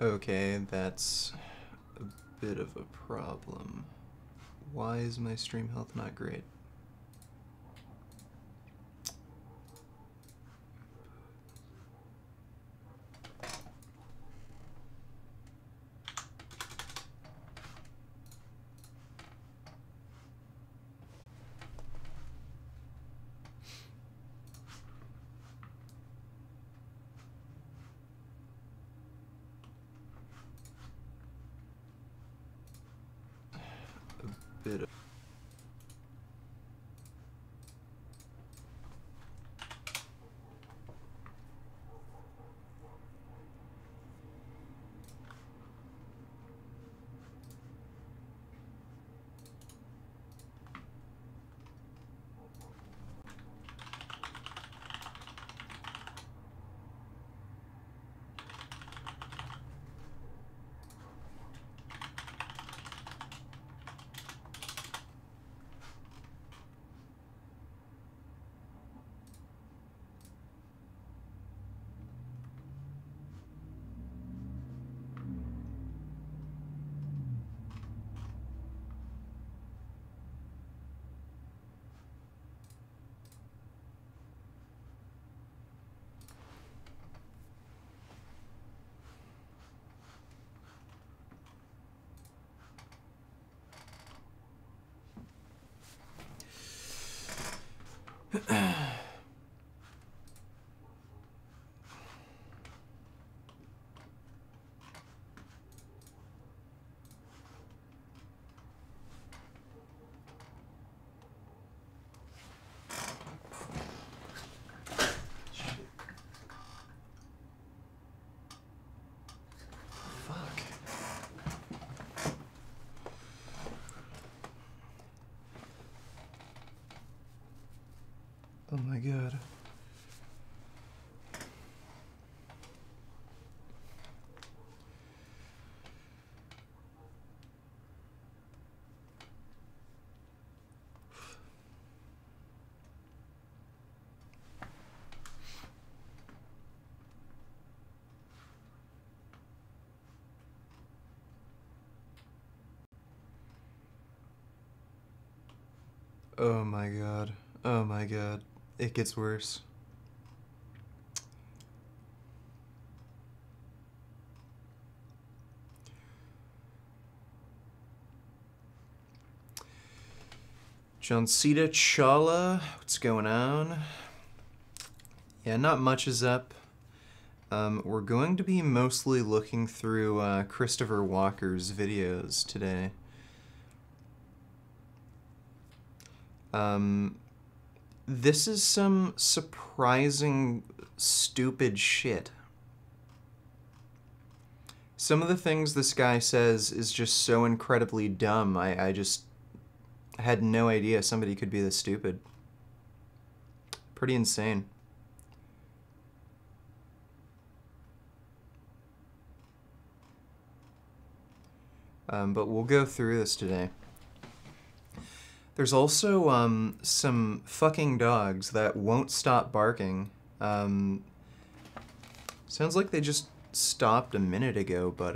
Okay, that's a bit of a problem. Why is my stream health not great? A bit of... Fuck. Oh my god. Oh my god. Oh my god. It gets worse. Johnsita Chala, what's going on? Yeah, not much is up. We're going to be mostly looking through Christopher Walker's videos today. This is some surprising, stupid shit. Some of the things this guy says is just so incredibly dumb. I just had no idea somebody could be this stupid. Pretty insane. But we'll go through this today. There's also some fucking dogs that won't stop barking. Sounds like they just stopped a minute ago, but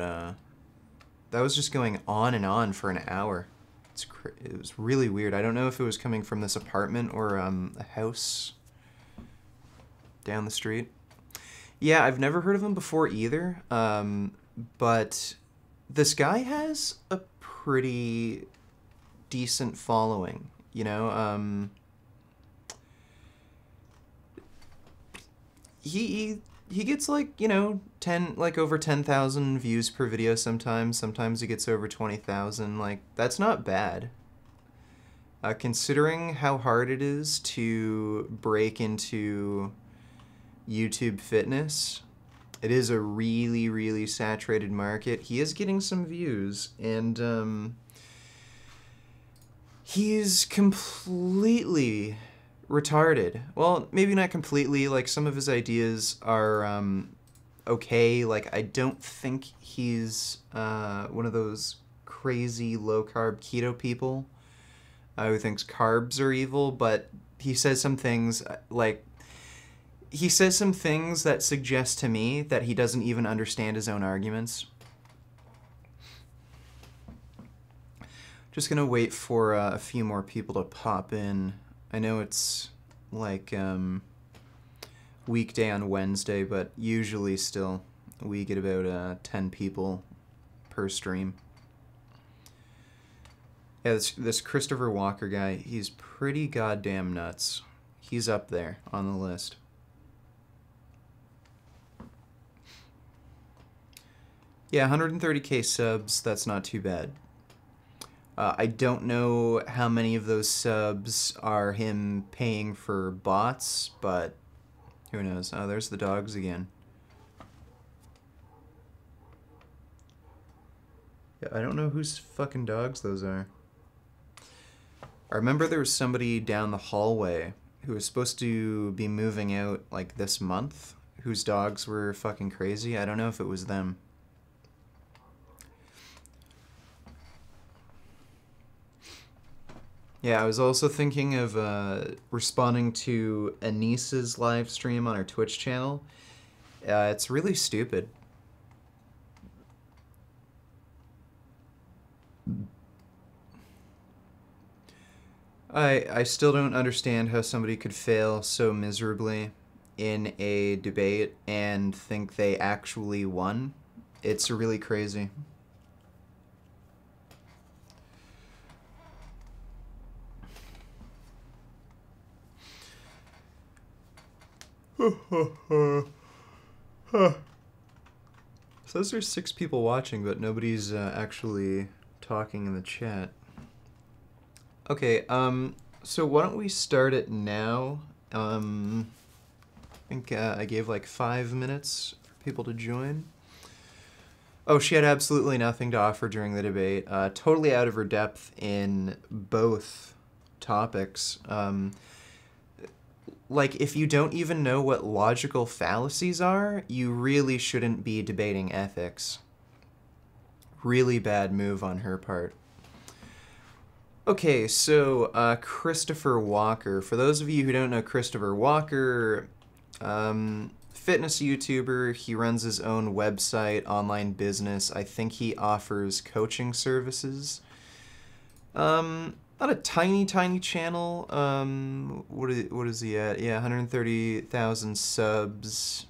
that was just going on and on for an hour. It was really weird. I don't know if it was coming from this apartment or a house down the street. Yeah, I've never heard of him before either, but this guy has a pretty decent following, you know. He gets like, you know, over 10,000 views per video sometimes. Sometimes he gets over 20,000. Like, that's not bad. Considering how hard it is to break into YouTube fitness, it is a really, really saturated market. He is getting some views, and he's completely retarded. Well, maybe not completely. Like, some of his ideas are okay. Like, I don't think he's one of those crazy low-carb keto people who thinks carbs are evil, but he says some things, like, he says some things that suggest to me that he doesn't even understand his own arguments. Just gonna wait for a few more people to pop in. I know it's like weekday on Wednesday, but usually still we get about 10 people per stream. Yeah, this Christopher Walker guy, he's pretty goddamn nuts. He's up there on the list. Yeah, 130k subs, that's not too bad. I don't know how many of those subs are him paying for bots, but who knows. Oh, there's the dogs again. Yeah, I don't know whose fucking dogs those are. I remember there was somebody down the hallway who was supposed to be moving out like this month, whose dogs were fucking crazy. I don't know if it was them. Yeah, I was also thinking of responding to Anissa's live stream on her Twitch channel. It's really stupid. I still don't understand how somebody could fail so miserably in a debate and think they actually won. It's really crazy. Says there's 6 people watching, but nobody's actually talking in the chat. Okay, so why don't we start it now? I think I gave like 5 minutes for people to join. Oh, she had absolutely nothing to offer during the debate. Totally out of her depth in both topics. Like, if you don't even know what logical fallacies are, you really shouldn't be debating ethics. Really bad move on her part. Okay, so Christopher Walker. For those of you who don't know Christopher Walker, fitness YouTuber. He runs his own website, online business. I think he offers coaching services. Not a tiny channel. What is he at? Yeah, 130,000 subs.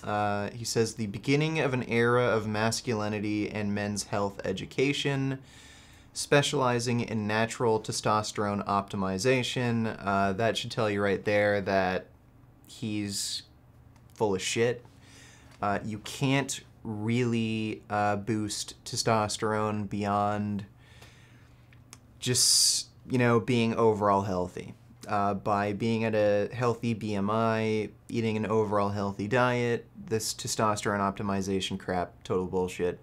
He says the beginning of an era of masculinity and men's health education, specializing in natural testosterone optimization. That should tell you right there that he's full of shit. You can't really boost testosterone beyond just, you know, being overall healthy. By being at a healthy BMI, eating an overall healthy diet, this testosterone optimization crap, total bullshit.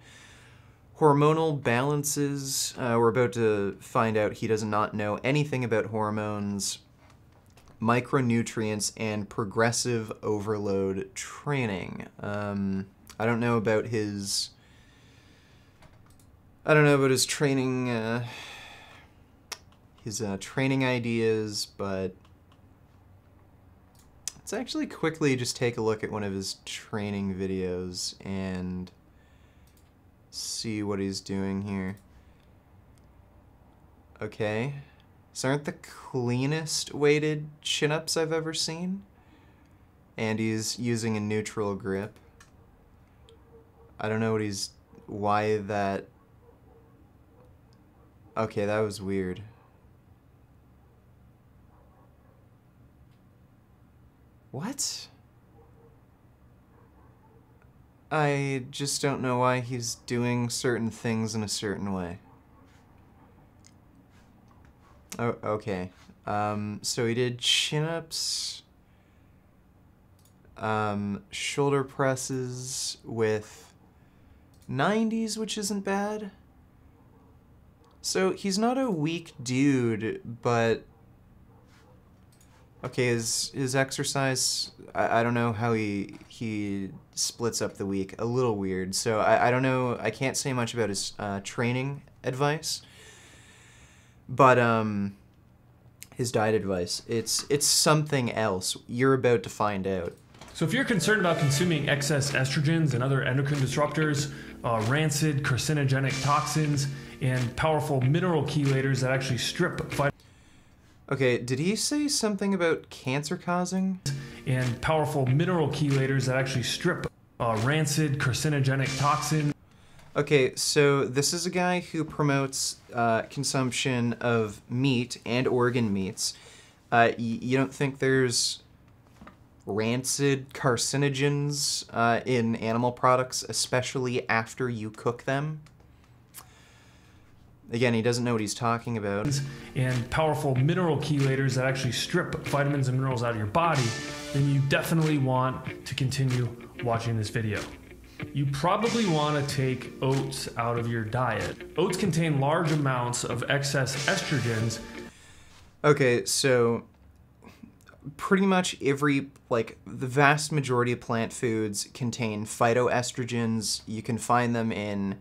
Hormonal balances, we're about to find out he does not know anything about hormones, micronutrients, and progressive overload training. I don't know about his training, his training ideas, but let's actually quickly just take a look at one of his training videos and see what he's doing here. Okay. These aren't the cleanest weighted chin-ups I've ever seen. And he's using a neutral grip. I don't know why that... Okay, that was weird. What? I just don't know why he's doing certain things in a certain way. Oh, okay. So he did chin-ups, shoulder presses with 90s, which isn't bad. So he's not a weak dude, but okay, his exercise, I don't know how he splits up the week. A little weird. So I don't know, I can't say much about his training advice. But his diet advice, it's something else. You're about to find out. So if you're concerned about consuming excess estrogens and other endocrine disruptors, rancid carcinogenic toxins, and powerful mineral chelators that actually strip Okay, did he say something about cancer causing? And powerful mineral chelators that actually strip rancid carcinogenic toxins. Okay, so this is a guy who promotes consumption of meat and organ meats. You don't think there's rancid carcinogens in animal products, especially after you cook them? Again, he doesn't know what he's talking about. And powerful mineral chelators that actually strip vitamins and minerals out of your body, then you definitely want to continue watching this video. You probably want to take oats out of your diet. Oats contain large amounts of excess estrogens. Okay, so pretty much every, like, the vast majority of plant foods contain phytoestrogens. You can find them in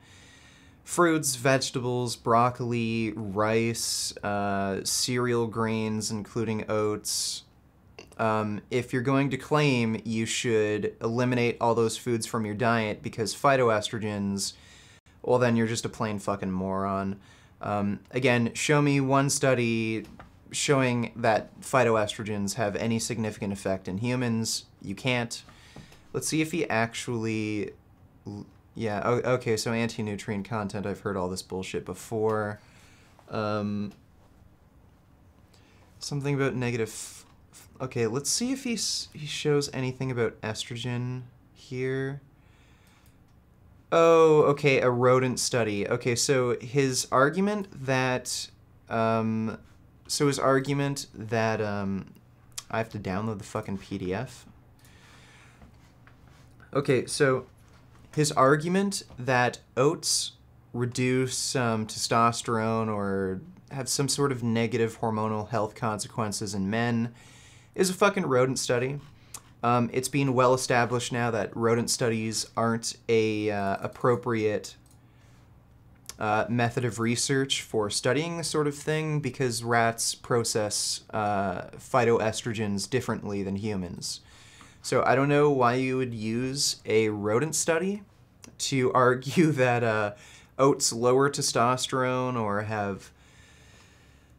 fruits, vegetables, broccoli, rice, cereal grains, including oats. If you're going to claim you should eliminate all those foods from your diet because phytoestrogens, well, then you're just a plain fucking moron. Again, show me one study showing that phytoestrogens have any significant effect in humans. You can't. Let's see if he actually... Yeah, okay, so anti-nutrient content, I've heard all this bullshit before. Something about negative... Okay, let's see if he shows anything about estrogen here. Oh, okay, a rodent study. Okay, so his argument that... I have to download the fucking PDF. Okay, so his argument that oats reduce testosterone or have some sort of negative hormonal health consequences in men is a fucking rodent study. It's been well established now that rodent studies aren't a appropriate method of research for studying this sort of thing because rats process phytoestrogens differently than humans. So I don't know why you would use a rodent study to argue that oats lower testosterone or have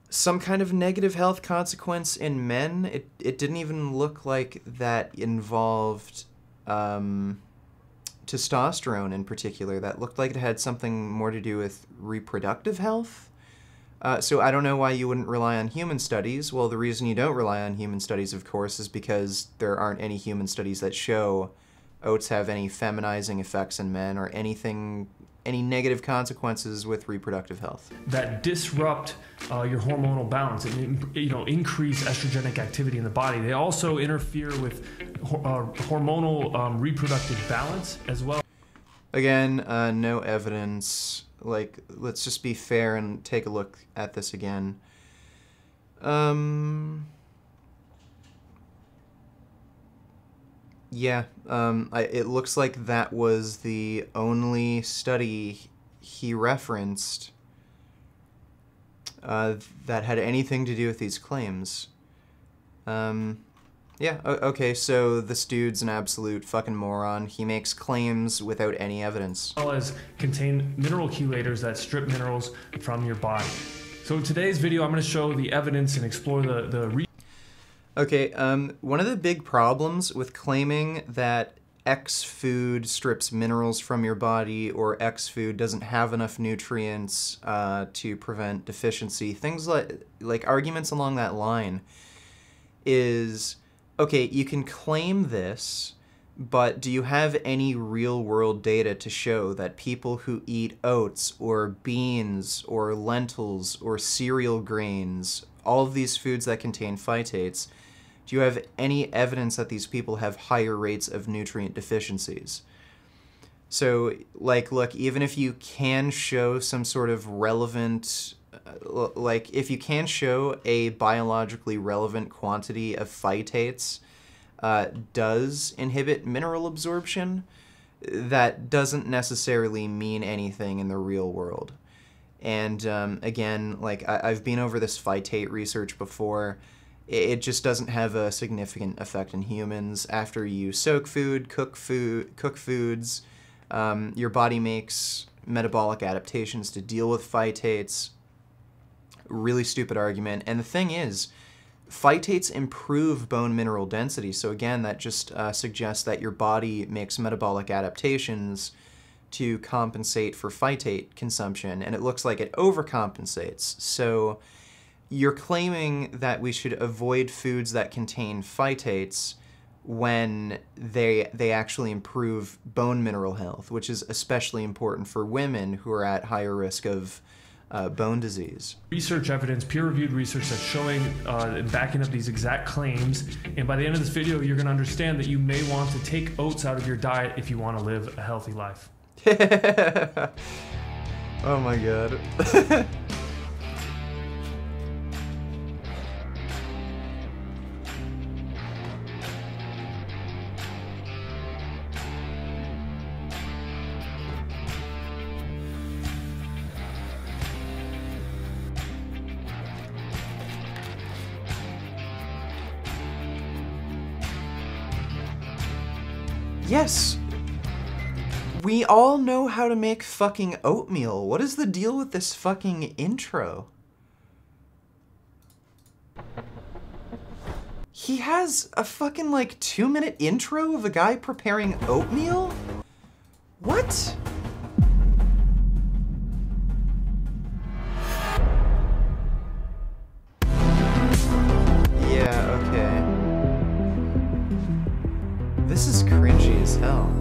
some kind of negative health consequence in men. It didn't even look like that involved testosterone in particular. That looked like it had something more to do with reproductive health. So I don't know why you wouldn't rely on human studies. Well, the reason you don't rely on human studies, of course, is because there aren't any human studies that show oats have any feminizing effects in men or any negative consequences with reproductive health. That disrupt your hormonal balance and increase estrogenic activity in the body. They also interfere with hormonal reproductive balance as well. Again, no evidence. Like, let's just be fair and take a look at this again. Yeah, it looks like that was the only study he referenced that had anything to do with these claims. Yeah, okay, so this dude's an absolute fucking moron. He makes claims without any evidence. As well as contain mineral chelators that strip minerals from your body. So in today's video, I'm going to show the evidence and explore Okay, one of the big problems with claiming that X food strips minerals from your body or X food doesn't have enough nutrients to prevent deficiency, things like arguments along that line is, okay, you can claim this, but do you have any real-world data to show that people who eat oats or beans or lentils or cereal grains, all of these foods that contain phytates, do you have any evidence that these people have higher rates of nutrient deficiencies? So, like, look, even if you can show some sort of relevant, like, if you can show a biologically relevant quantity of phytates does inhibit mineral absorption, that doesn't necessarily mean anything in the real world. And again, like, I've been over this phytate research before, it just doesn't have a significant effect in humans. After you soak food, cook foods, your body makes metabolic adaptations to deal with phytates. Really stupid argument. And the thing is, phytates improve bone mineral density. So again, that just suggests that your body makes metabolic adaptations to compensate for phytate consumption, and it looks like it overcompensates. So you're claiming that we should avoid foods that contain phytates when they actually improve bone mineral health, which is especially important for women who are at higher risk of bone disease. Research evidence, peer-reviewed research that's showing and backing up these exact claims. And by the end of this video, you're going to understand that you may want to take oats out of your diet if you want to live a healthy life. Oh my god. Yes! We all know how to make fucking oatmeal. What is the deal with this fucking intro? He has a fucking like 2-minute intro of a guy preparing oatmeal? What? Yeah, okay. This is cringy as hell.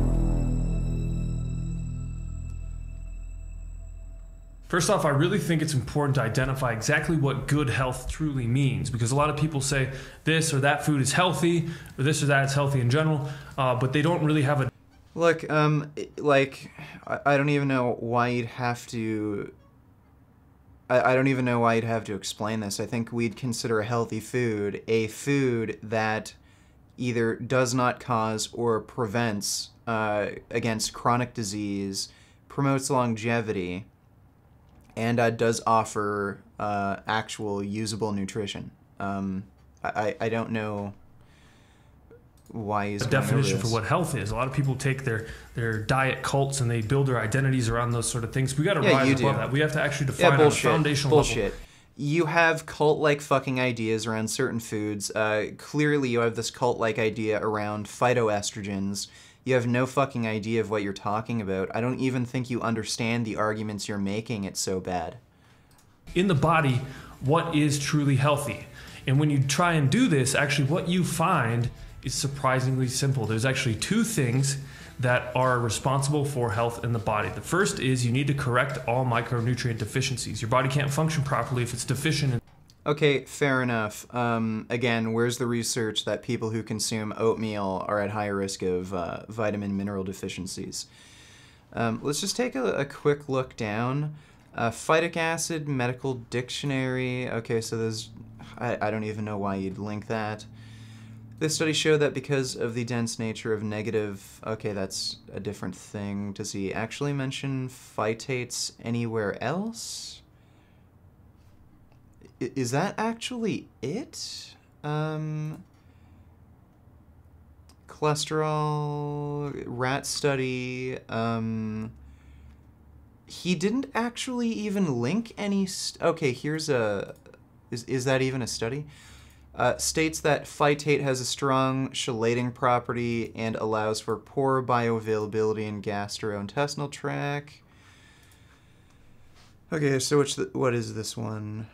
First off, I really think it's important to identify exactly what good health truly means, because a lot of people say this or that food is healthy, or this or that is healthy in general, but they don't really have a... Look, like, I don't even know why you'd have to... I don't even know why you'd have to explain this. I think we'd consider a healthy food a food that either does not cause or prevents against chronic disease, promotes longevity, and does offer actual usable nutrition. I don't know why he's a definition for what health is. A lot of people take their diet cults and they build their identities around those sort of things. We got to rise above that. We have to actually define on a foundational level. You have cult-like fucking ideas around certain foods. Clearly you have this cult-like idea around phytoestrogens. You have no fucking idea of what you're talking about. I don't even think you understand the arguments you're making. It's so bad. In the body, what is truly healthy? And when you try and do this, actually what you find is surprisingly simple. There's actually two things that are responsible for health in the body. The first is you need to correct all micronutrient deficiencies. Your body can't function properly if it's deficient in... Okay, fair enough. Again, where's the research that people who consume oatmeal are at higher risk of vitamin mineral deficiencies? Let's just take a quick look down. Phytic acid, medical dictionary. Okay, so there's... I don't even know why you'd link that. This study showed that because of the dense nature of negative... Okay, that's a different thing. Does he actually mention phytates anywhere else? Is that actually it? Cholesterol, rat study. He didn't actually even link any... Okay, here's a... Is that even a study? States that phytate has a strong chelating property and allows for poor bioavailability in gastrointestinal tract. Okay, so what is this one?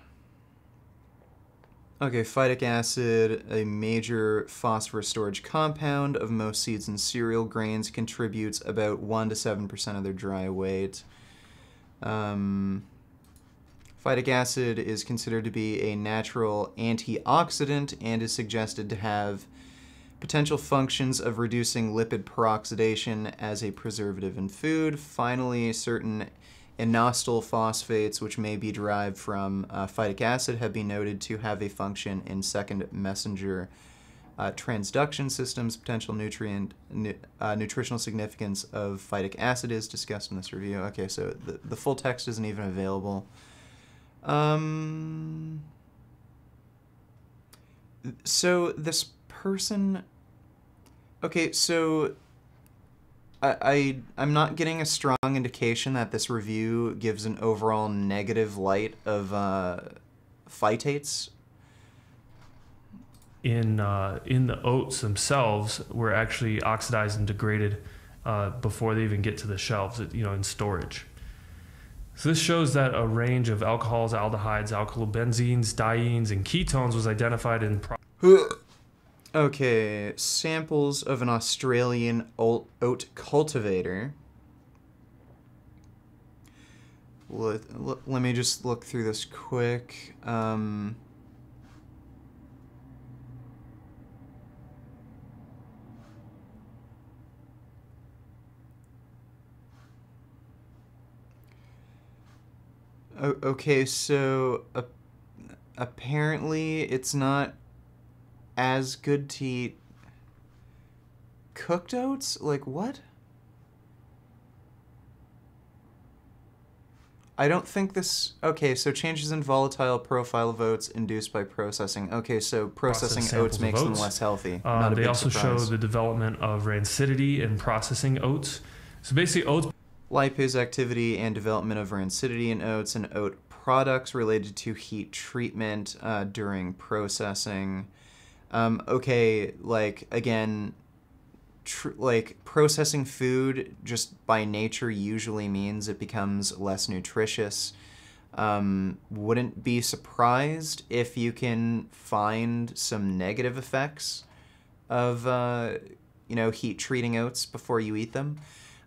Okay, phytic acid, a major phosphorus storage compound of most seeds and cereal grains, contributes about 1 to 7% of their dry weight. Phytic acid is considered to be a natural antioxidant and is suggested to have potential functions of reducing lipid peroxidation as a preservative in food. Finally, certain inositol phosphates, which may be derived from phytic acid, have been noted to have a function in second messenger transduction systems. Potential nutritional significance of phytic acid is discussed in this review. Okay, so the full text isn't even available. So this person... Okay, so I'm not getting a strong indication that this review gives an overall negative light of phytates. In the oats themselves were actually oxidized and degraded before they even get to the shelves, in storage. So this shows that a range of alcohols, aldehydes, alkylobenzenes, dienes, and ketones was identified in... Okay, samples of an Australian oat cultivator. Let me just look through this quick. Okay, so apparently it's not as good to eat cooked oats? Like, what? I don't think this... Okay, so changes in volatile profile of oats induced by processing. Okay, so processing oats makes them less healthy. They also show the development of rancidity in processing oats. So basically oats... Lipase activity and development of rancidity in oats and oat products related to heat treatment during processing. Okay, like, again, like, processing food just by nature usually means it becomes less nutritious. Wouldn't be surprised if you can find some negative effects of, heat treating oats before you eat them.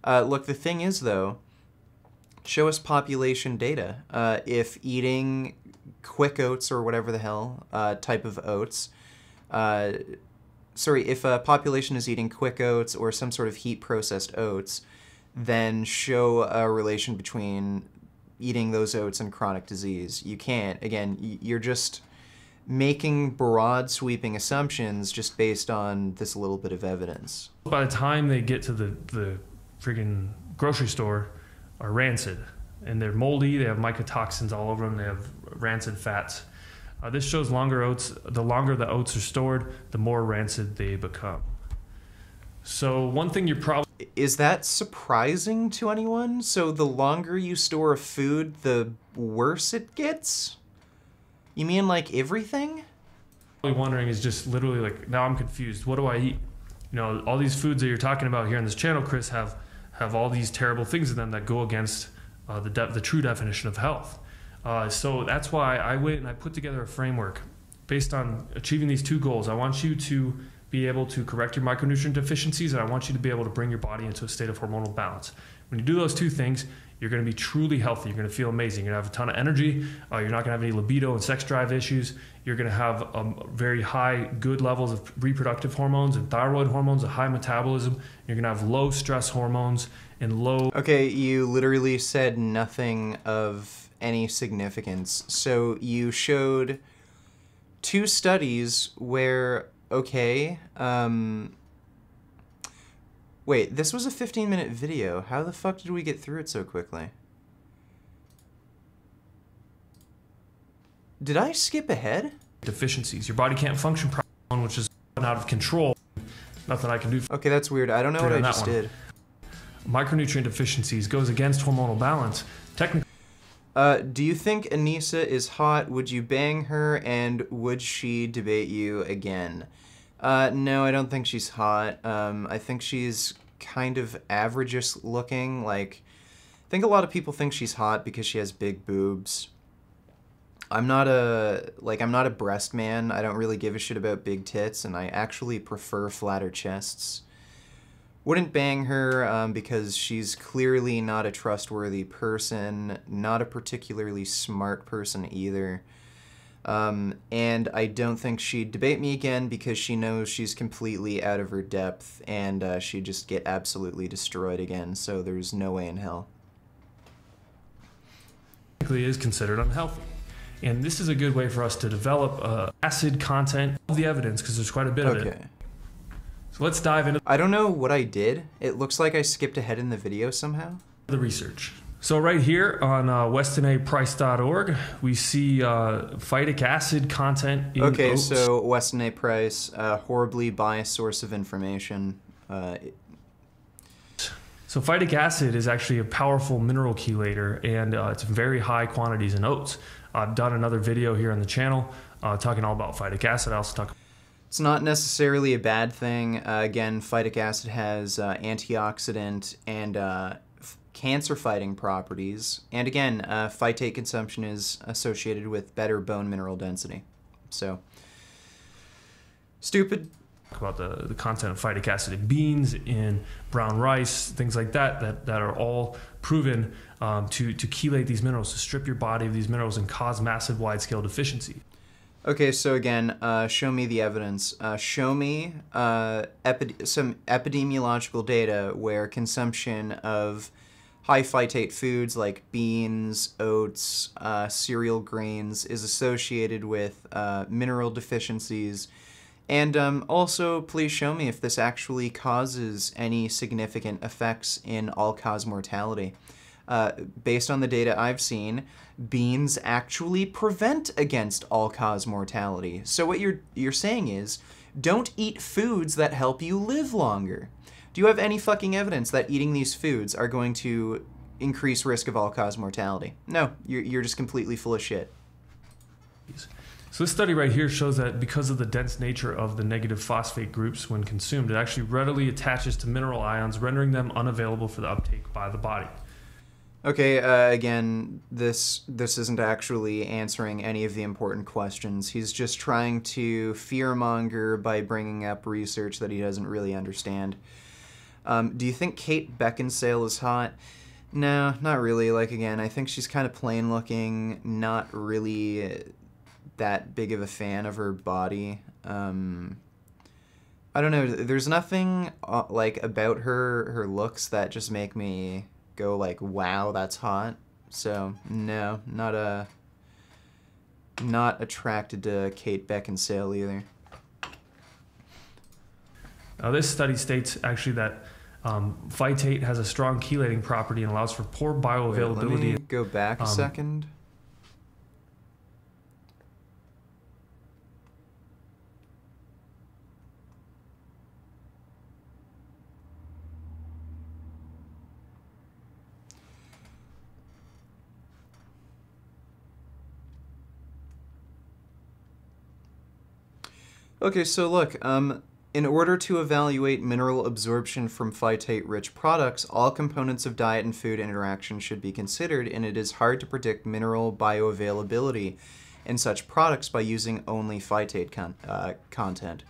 Look, the thing is, though, show us population data. If eating quick oats or whatever the hell type of oats, if a population is eating quick oats or some sort of heat-processed oats, then show a relation between eating those oats and chronic disease. You can't. Again, you're just making broad, sweeping assumptions just based on this little bit of evidence. By the time they get to the freaking grocery store, are rancid, and they're moldy. They have mycotoxins all over them. They have rancid fats. This shows longer oats. The longer the oats are stored, the more rancid they become. So one thing you're probably... Is that surprising to anyone? So the longer you store a food, the worse it gets? You mean like everything? Wondering is just literally like, now I'm confused. What do I eat? All these foods that you're talking about here in this channel, Chris, have all these terrible things in them that go against the true definition of health. So that's why I went and I put together a framework based on achieving these two goals. I want you to be able to correct your micronutrient deficiencies, and I want you to be able to bring your body into a state of hormonal balance. When you do those two things, you're going to be truly healthy. You're going to feel amazing. You're going to have a ton of energy. You're not going to have any libido and sex drive issues. You're going to have very high, good levels of reproductive hormones and thyroid hormones, a high metabolism. You're going to have low stress hormones and low... Okay, you literally said nothing of any significance. So you showed two studies where, okay, wait, this was a 15-minute video. How the fuck did we get through it so quickly? Did I skip ahead? Deficiencies. Your body can't function properly, which is out of control. Nothing I can do. Okay, that's weird. I don't know what I just did. Micronutrient deficiencies goes against hormonal balance. Technically. Do you think Anissa is hot? Would you bang her? And would she debate you again? No, I don't think she's hot. I think she's kind of average-ish looking. Like, I think a lot of people think she's hot because she has big boobs. I'm not a breast man. I don't really give a shit about big tits, and I actually prefer flatter chests. Wouldn't bang her because she's clearly not a trustworthy person, not a particularly smart person either. And I don't think she'd debate me again because she knows she's completely out of her depth and she'd just get absolutely destroyed again, so there's no way in hell. Is considered unhealthy. And this is a good way for us to develop acid content of the evidence because there's quite a bit of it. So let's dive into... I don't know what I did. It looks like I skipped ahead in the video somehow. The research. So right here on WestonAPrice.org, we see phytic acid content in Okay, oats. so Weston A. Price, horribly biased source of information. So phytic acid is actually a powerful mineral chelator, and it's very high quantities in oats. I've done another video here on the channel talking all about phytic acid. I also talk. It's not necessarily a bad thing. Again, phytic acid has antioxidant and cancer-fighting properties. And again, phytate consumption is associated with better bone mineral density. So, stupid. About the content of phytic acid in beans, in brown rice, things like that are all proven to chelate these minerals, to strip your body of these minerals and cause massive wide-scale deficiency. Okay, so again, show me the evidence. Show me some epidemiological data where consumption of high phytate foods like beans, oats, cereal grains is associated with mineral deficiencies. And also, please show me if this actually causes any significant effects in all-cause mortality. Based on the data I've seen, beans actually prevent against all-cause mortality. So what you're saying is, don't eat foods that help you live longer. Do you have any fucking evidence that eating these foods are going to increase risk of all-cause mortality? No, you're just completely full of shit. So this study right here shows that because of the dense nature of the negative phosphate groups when consumed, it actually readily attaches to mineral ions, rendering them unavailable for the uptake by the body. Okay, again, this isn't actually answering any of the important questions. He's just trying to fearmonger by bringing up research that he doesn't really understand. Do you think Kate Beckinsale is hot? No, not really. Like, again, I think she's kind of plain looking, not really that big of a fan of her body. I don't know, there's nothing like about her looks that just make me go like, wow, that's hot. So no, not attracted to Kate Beckinsale either. Now this study states actually that phytate has a strong chelating property and allows for poor bioavailability. Wait, let me go back a second. Okay, so look, in order to evaluate mineral absorption from phytate-rich products, all components of diet and food interaction should be considered, and it is hard to predict mineral bioavailability in such products by using only phytate content.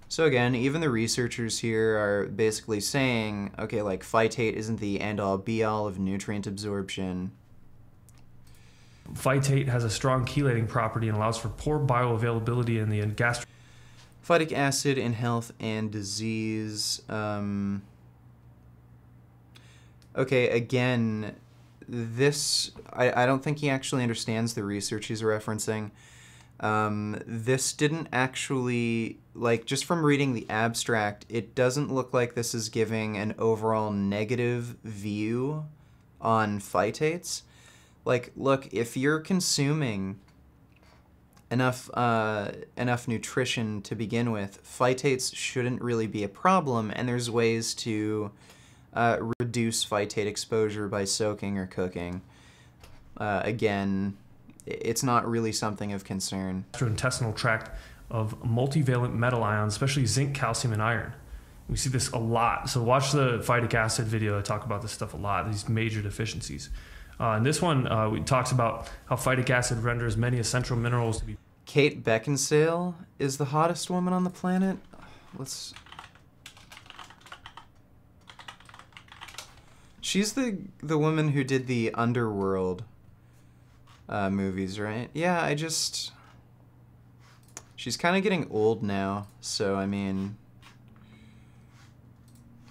So again, even the researchers here are basically saying, okay, like phytate isn't the end-all be-all of nutrient absorption. Phytate has a strong chelating property and allows for poor bioavailability in the gastric. Phytic acid in health and disease. Okay, again, this, I don't think he actually understands the research he's referencing. This didn't actually, like, just from reading the abstract, it doesn't look like this is giving an overall negative view on phytates. Like, look, if you're consuming enough nutrition to begin with, phytates shouldn't really be a problem, and there's ways to reduce phytate exposure by soaking or cooking. Again, it's not really something of concern. Gastrointestinal tract of multivalent metal ions, especially zinc, calcium, and iron. We see this a lot. So watch the phytic acid video. I talk about this stuff a lot, these major deficiencies. In this one, it talks about how phytic acid renders many essential minerals to be... Kate Beckinsale is the hottest woman on the planet? Let's... She's the woman who did the Underworld movies, right? Yeah, she's kind of getting old now, so I mean...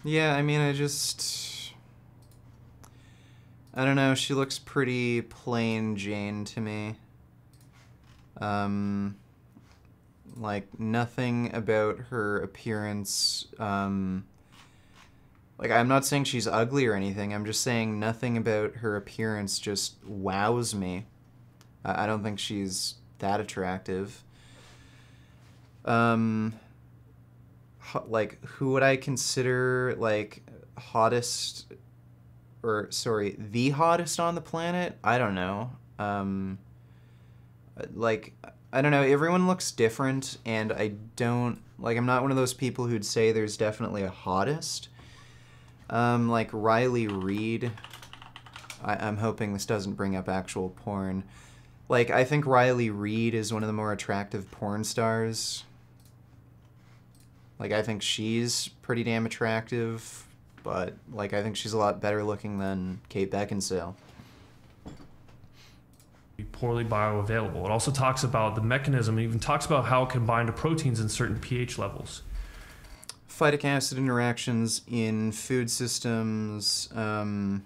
Yeah, I mean, I don't know, she looks pretty plain Jane to me. Like, nothing about her appearance, Like, I'm not saying she's ugly or anything. I'm just saying nothing about her appearance just wows me. I don't think she's that attractive. Like, who would I consider, like, hottest, or, sorry, the hottest on the planet? I don't know. Like, I don't know, everyone looks different, and I don't, like, I'm not one of those people who'd say there's definitely a hottest. Like, Riley Reid. I'm hoping this doesn't bring up actual porn. Like, I think Riley Reid is one of the more attractive porn stars. Like, I think she's pretty damn attractive, but, like, I think she's a lot better looking than Kate Beckinsale. Poorly bioavailable. It also talks about the mechanism, and even talks about how it can bind to proteins in certain pH levels. Phytic acid interactions in food systems. I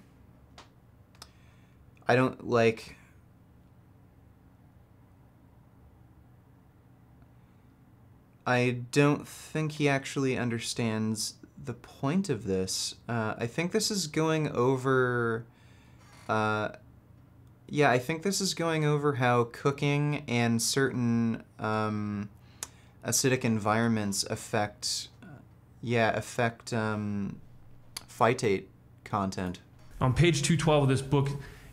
don't, like... I don't think he actually understands the point of this. I think this is going over... yeah, I think this is going over how cooking and certain acidic environments affect phytate content. On page 212 of this book,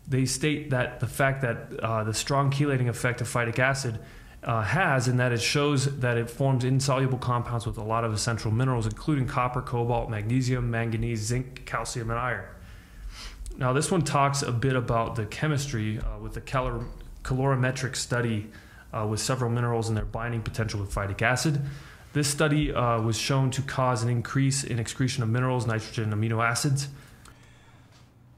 they state that the fact that the strong chelating effect of phytic acid has, in that it shows that it forms insoluble compounds with a lot of essential minerals, including copper, cobalt, magnesium, manganese, zinc, calcium, and iron. Now, this one talks a bit about the chemistry with the calorimetric study with several minerals and their binding potential with phytic acid. This study was shown to cause an increase in excretion of minerals, nitrogen, amino acids.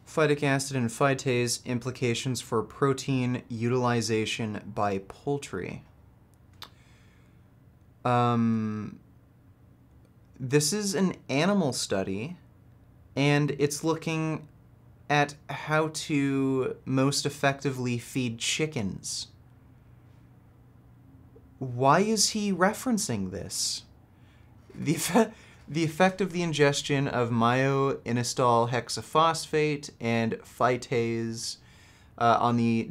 Phytic acid and phytase implications for protein utilization by poultry. This is an animal study, and it's looking at how to most effectively feed chickens. Why is he referencing this? The effect of the ingestion of myo-inositol hexaphosphate and phytase on the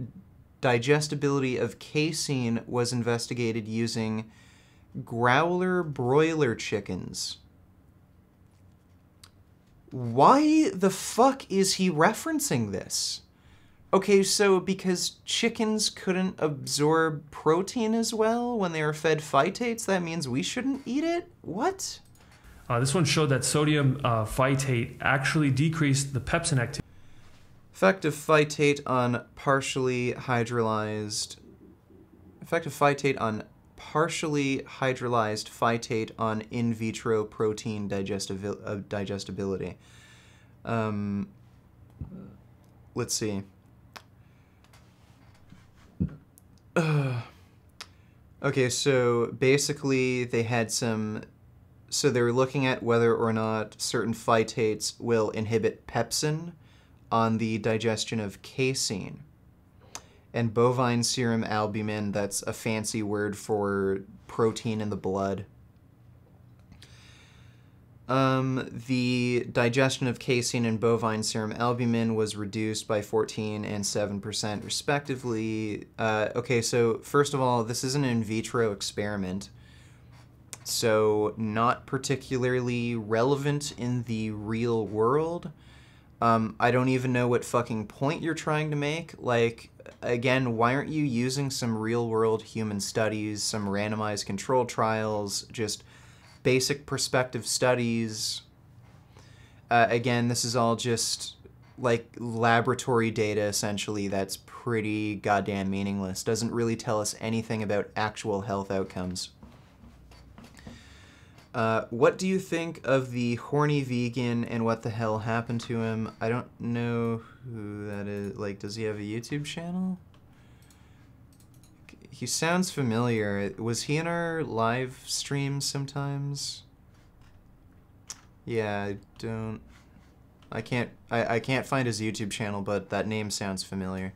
digestibility of casein was investigated using growler broiler chickens. Why the fuck is he referencing this? Okay, so because chickens couldn't absorb protein as well when they were fed phytates, that means we shouldn't eat it? What? This one showed that sodium phytate actually decreased the pepsin activity. Effect of phytate on partially hydrolyzed phytate on in vitro protein digestibility. Let's see. Okay, so basically they had some... So they were looking at whether or not certain phytates will inhibit pepsin on the digestion of casein. And bovine serum albumin, that's a fancy word for protein in the blood. The digestion of casein and bovine serum albumin was reduced by 14 and 7% respectively. Okay, so first of all, this is an in vitro experiment, so not particularly relevant in the real world. I don't even know what fucking point you're trying to make. Like, again, why aren't you using some real-world human studies, some randomized control trials, just basic prospective studies? Again, this is all just, like, laboratory data, essentially, that's pretty goddamn meaningless. Doesn't really tell us anything about actual health outcomes. What do you think of the horny vegan and what the hell happened to him? I don't know who that is. Like, does he have a YouTube channel? He sounds familiar. Was he in our live streams sometimes? Yeah, I can't find his YouTube channel, but that name sounds familiar.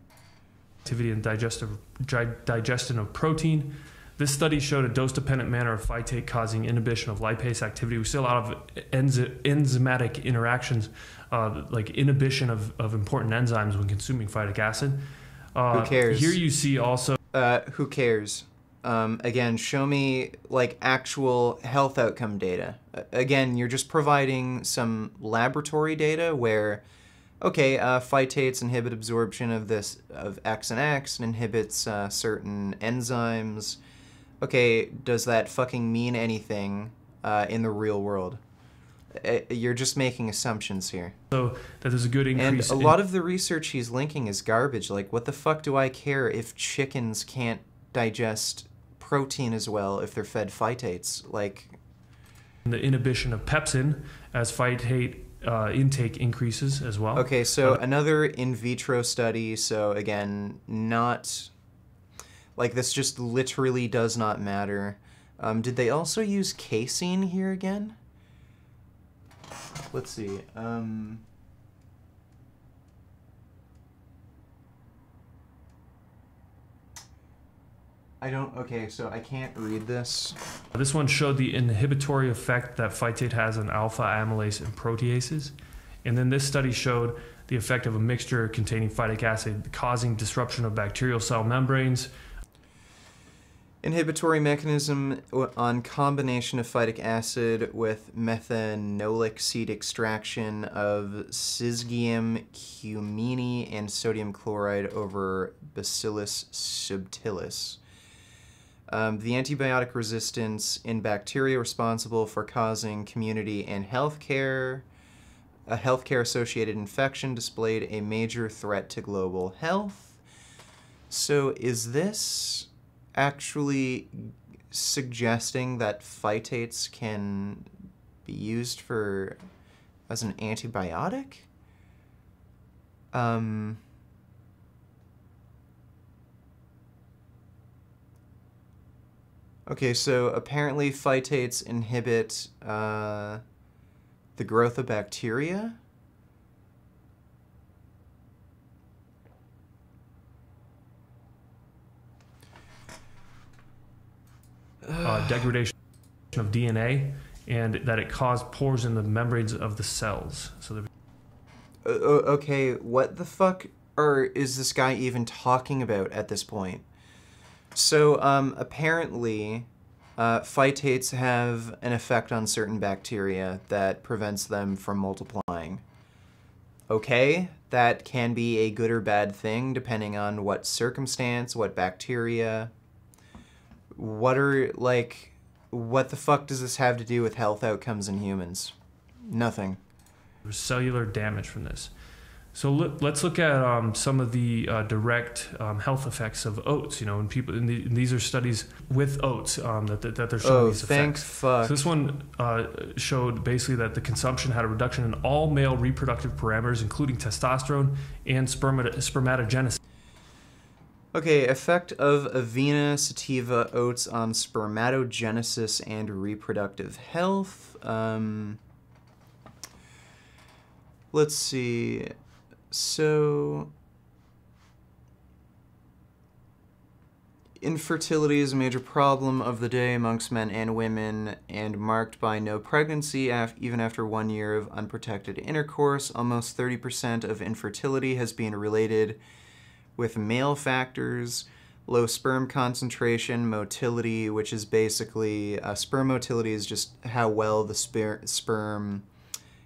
Activity and digestion of protein. This study showed a dose-dependent manner of phytate causing inhibition of lipase activity. We see a lot of enzymatic interactions, like inhibition of important enzymes when consuming phytic acid. Who cares? Here you see also... Who cares? Again, show me like actual health outcome data. Again, you're just providing some laboratory data where, okay, phytates inhibit absorption of X and X and inhibits certain enzymes. Okay, does that fucking mean anything in the real world? You're just making assumptions here. So that there's a good increase. And a lot of the research he's linking is garbage. Like, what the fuck do I care if chickens can't digest protein as well if they're fed phytates? Like, the inhibition of pepsin as phytate intake increases as well. Okay, so another in vitro study. So again, not like this just literally does not matter. Did they also use casein here again? Let's see. Okay, so I can't read this. This one showed the inhibitory effect that phytate has on alpha amylase and proteases. And then this study showed the effect of a mixture containing phytic acid causing disruption of bacterial cell membranes. Inhibitory mechanism on combination of phytic acid with methanolic seed extraction of Syzygium cumini and sodium chloride over Bacillus subtilis. The antibiotic resistance in bacteria responsible for causing community and a healthcare-associated infection displayed a major threat to global health. So is this actually suggesting that phytates can be used as an antibiotic? Okay, so apparently phytates inhibit the growth of bacteria. Degradation of DNA, and that it caused pores in the membranes of the cells. So okay, what the fuck is this guy even talking about at this point? So apparently phytates have an effect on certain bacteria that prevents them from multiplying. Okay, that can be a good or bad thing depending on what circumstance, what bacteria. What the fuck does this have to do with health outcomes in humans? Nothing. there's cellular damage from this. So let's look at some of the direct health effects of oats. You know, and people, and these are studies with oats that they're showing these effects. Thank fuck. So this one showed basically that the consumption had a reduction in all male reproductive parameters, including testosterone and spermatogenesis. Okay, effect of Avena sativa oats on spermatogenesis and reproductive health. Let's see. So, infertility is a major problem of the day amongst men and women, and marked by no pregnancy even after 1 year of unprotected intercourse. Almost 30% of infertility has been related with male factors, low sperm concentration, motility, which is basically, sperm motility is just how well the sperm,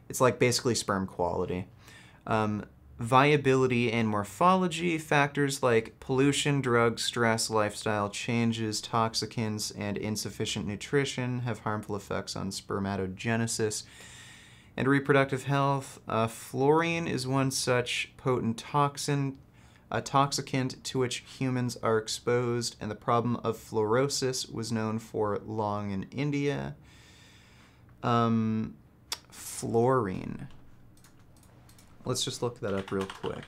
it's like basically sperm quality. Viability and morphology, factors like pollution, drugs, stress, lifestyle changes, toxicants, and insufficient nutrition have harmful effects on spermatogenesis and reproductive health. Fluorine is one such potent toxin, a toxicant to which humans are exposed, and the problem of fluorosis was known for long in India. Fluorine. Let's just look that up real quick.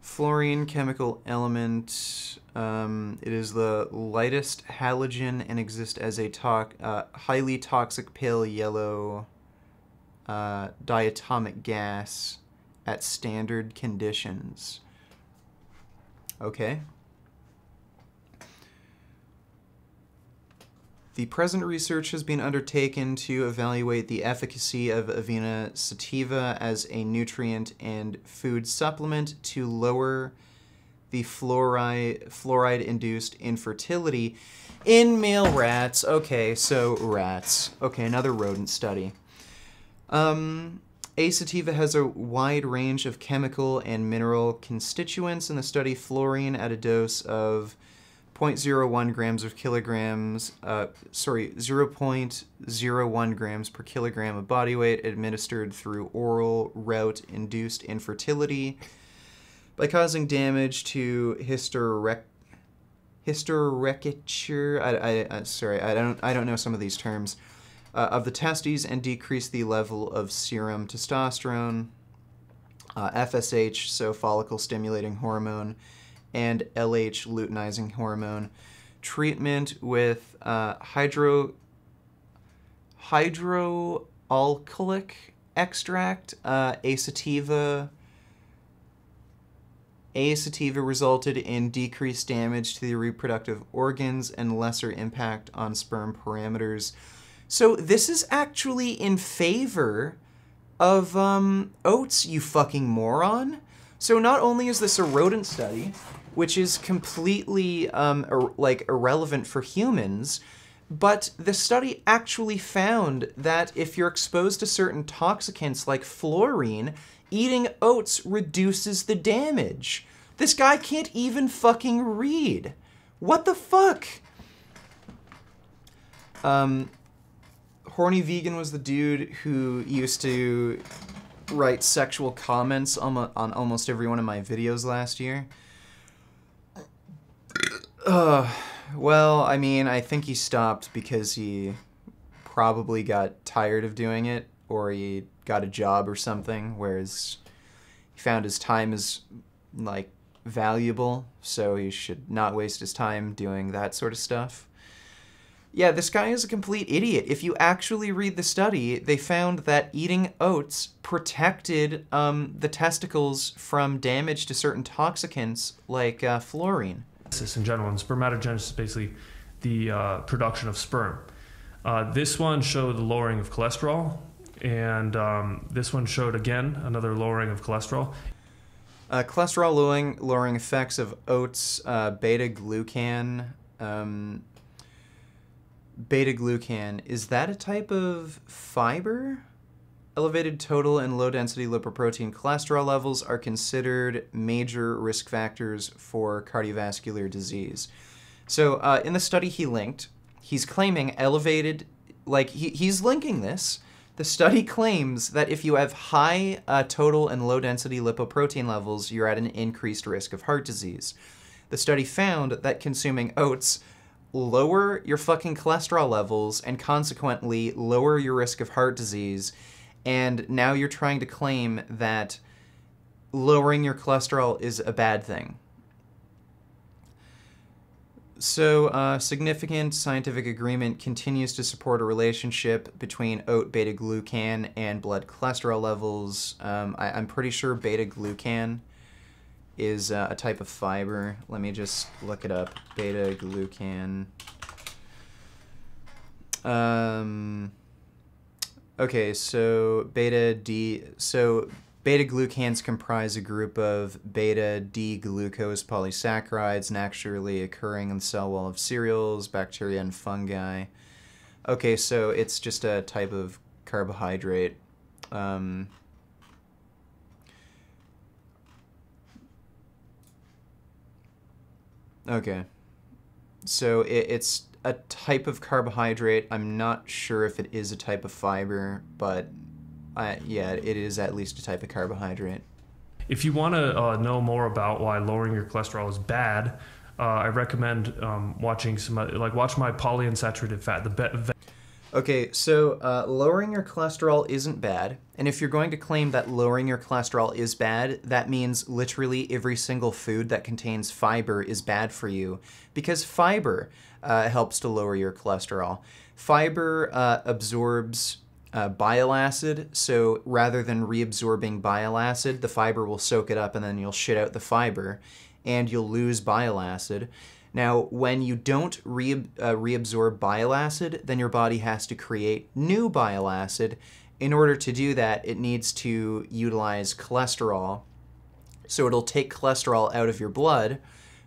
Fluorine, chemical element. It is the lightest halogen and exists as a highly toxic pale yellow diatomic gas at standard conditions. Okay. The present research has been undertaken to evaluate the efficacy of Avena sativa as a nutrient and food supplement to lower the fluoride-induced infertility in male rats. Okay, so rats. Okay, another rodent study. A-sativa has a wide range of chemical and mineral constituents. In the study, fluorine at a dose of 0.01 grams of kilograms, 0.01 grams per kilogram of body weight administered through oral route induced infertility by causing damage to hysterecture. I don't know some of these terms. Of the testes and decrease the level of serum testosterone, FSH, so follicle stimulating hormone, and LH, luteinizing hormone. Treatment with hydroalcoholic extract, A-sativa. A-sativa resulted in decreased damage to the reproductive organs and lesser impact on sperm parameters. So this is actually in favor of oats, you fucking moron. So not only is this a rodent study, which is completely irrelevant for humans, but the study actually found that if you're exposed to certain toxicants like fluorine, eating oats reduces the damage. This guy can't even fucking read. What the fuck? Horny Vegan was the dude who used to write sexual comments on almost every one of my videos last year. Well, I mean, I think he stopped because he probably got tired of doing it, or he got a job or something, whereas he found his time is, like, valuable, so he should not waste his time doing that sort of stuff. Yeah, this guy is a complete idiot. If you actually read the study, they found that eating oats protected the testicles from damage to certain toxicants like fluorine. In general, and spermatogenesis is basically the production of sperm. This one showed the lowering of cholesterol, and this one showed, again, another lowering of cholesterol. Cholesterol lowering effects of oats, beta-glucan. Beta-glucan, is that a type of fiber? Elevated total and low-density lipoprotein cholesterol levels are considered major risk factors for cardiovascular disease. So in the study he linked, he's claiming elevated, like he's linking this. The study claims that if you have high total and low-density lipoprotein levels, you're at an increased risk of heart disease. The study found that consuming oats lower your fucking cholesterol levels and consequently lower your risk of heart disease, and now you're trying to claim that lowering your cholesterol is a bad thing. So, significant scientific agreement continues to support a relationship between oat beta-glucan and blood cholesterol levels. I'm pretty sure beta-glucan is a type of fiber. Let me just look it up. Beta-glucan. Okay, so beta-glucans comprise a group of beta-D-glucose polysaccharides naturally occurring in the cell wall of cereals, bacteria, and fungi. Okay, so it's just a type of carbohydrate. Okay, so it's a type of carbohydrate. I'm not sure if it is a type of fiber, but yeah, it is at least a type of carbohydrate. If you want to know more about why lowering your cholesterol is bad, I recommend watching watch my polyunsaturated fat. Okay, so lowering your cholesterol isn't bad, and if you're going to claim that lowering your cholesterol is bad, that means literally every single food that contains fiber is bad for you, because fiber helps to lower your cholesterol. Fiber absorbs bile acid, so rather than reabsorbing bile acid, the fiber will soak it up and then you'll shit out the fiber, and you'll lose bile acid. Now, when you don't reabsorb bile acid, then your body has to create new bile acid. In order to do that, it needs to utilize cholesterol. So it'll take cholesterol out of your blood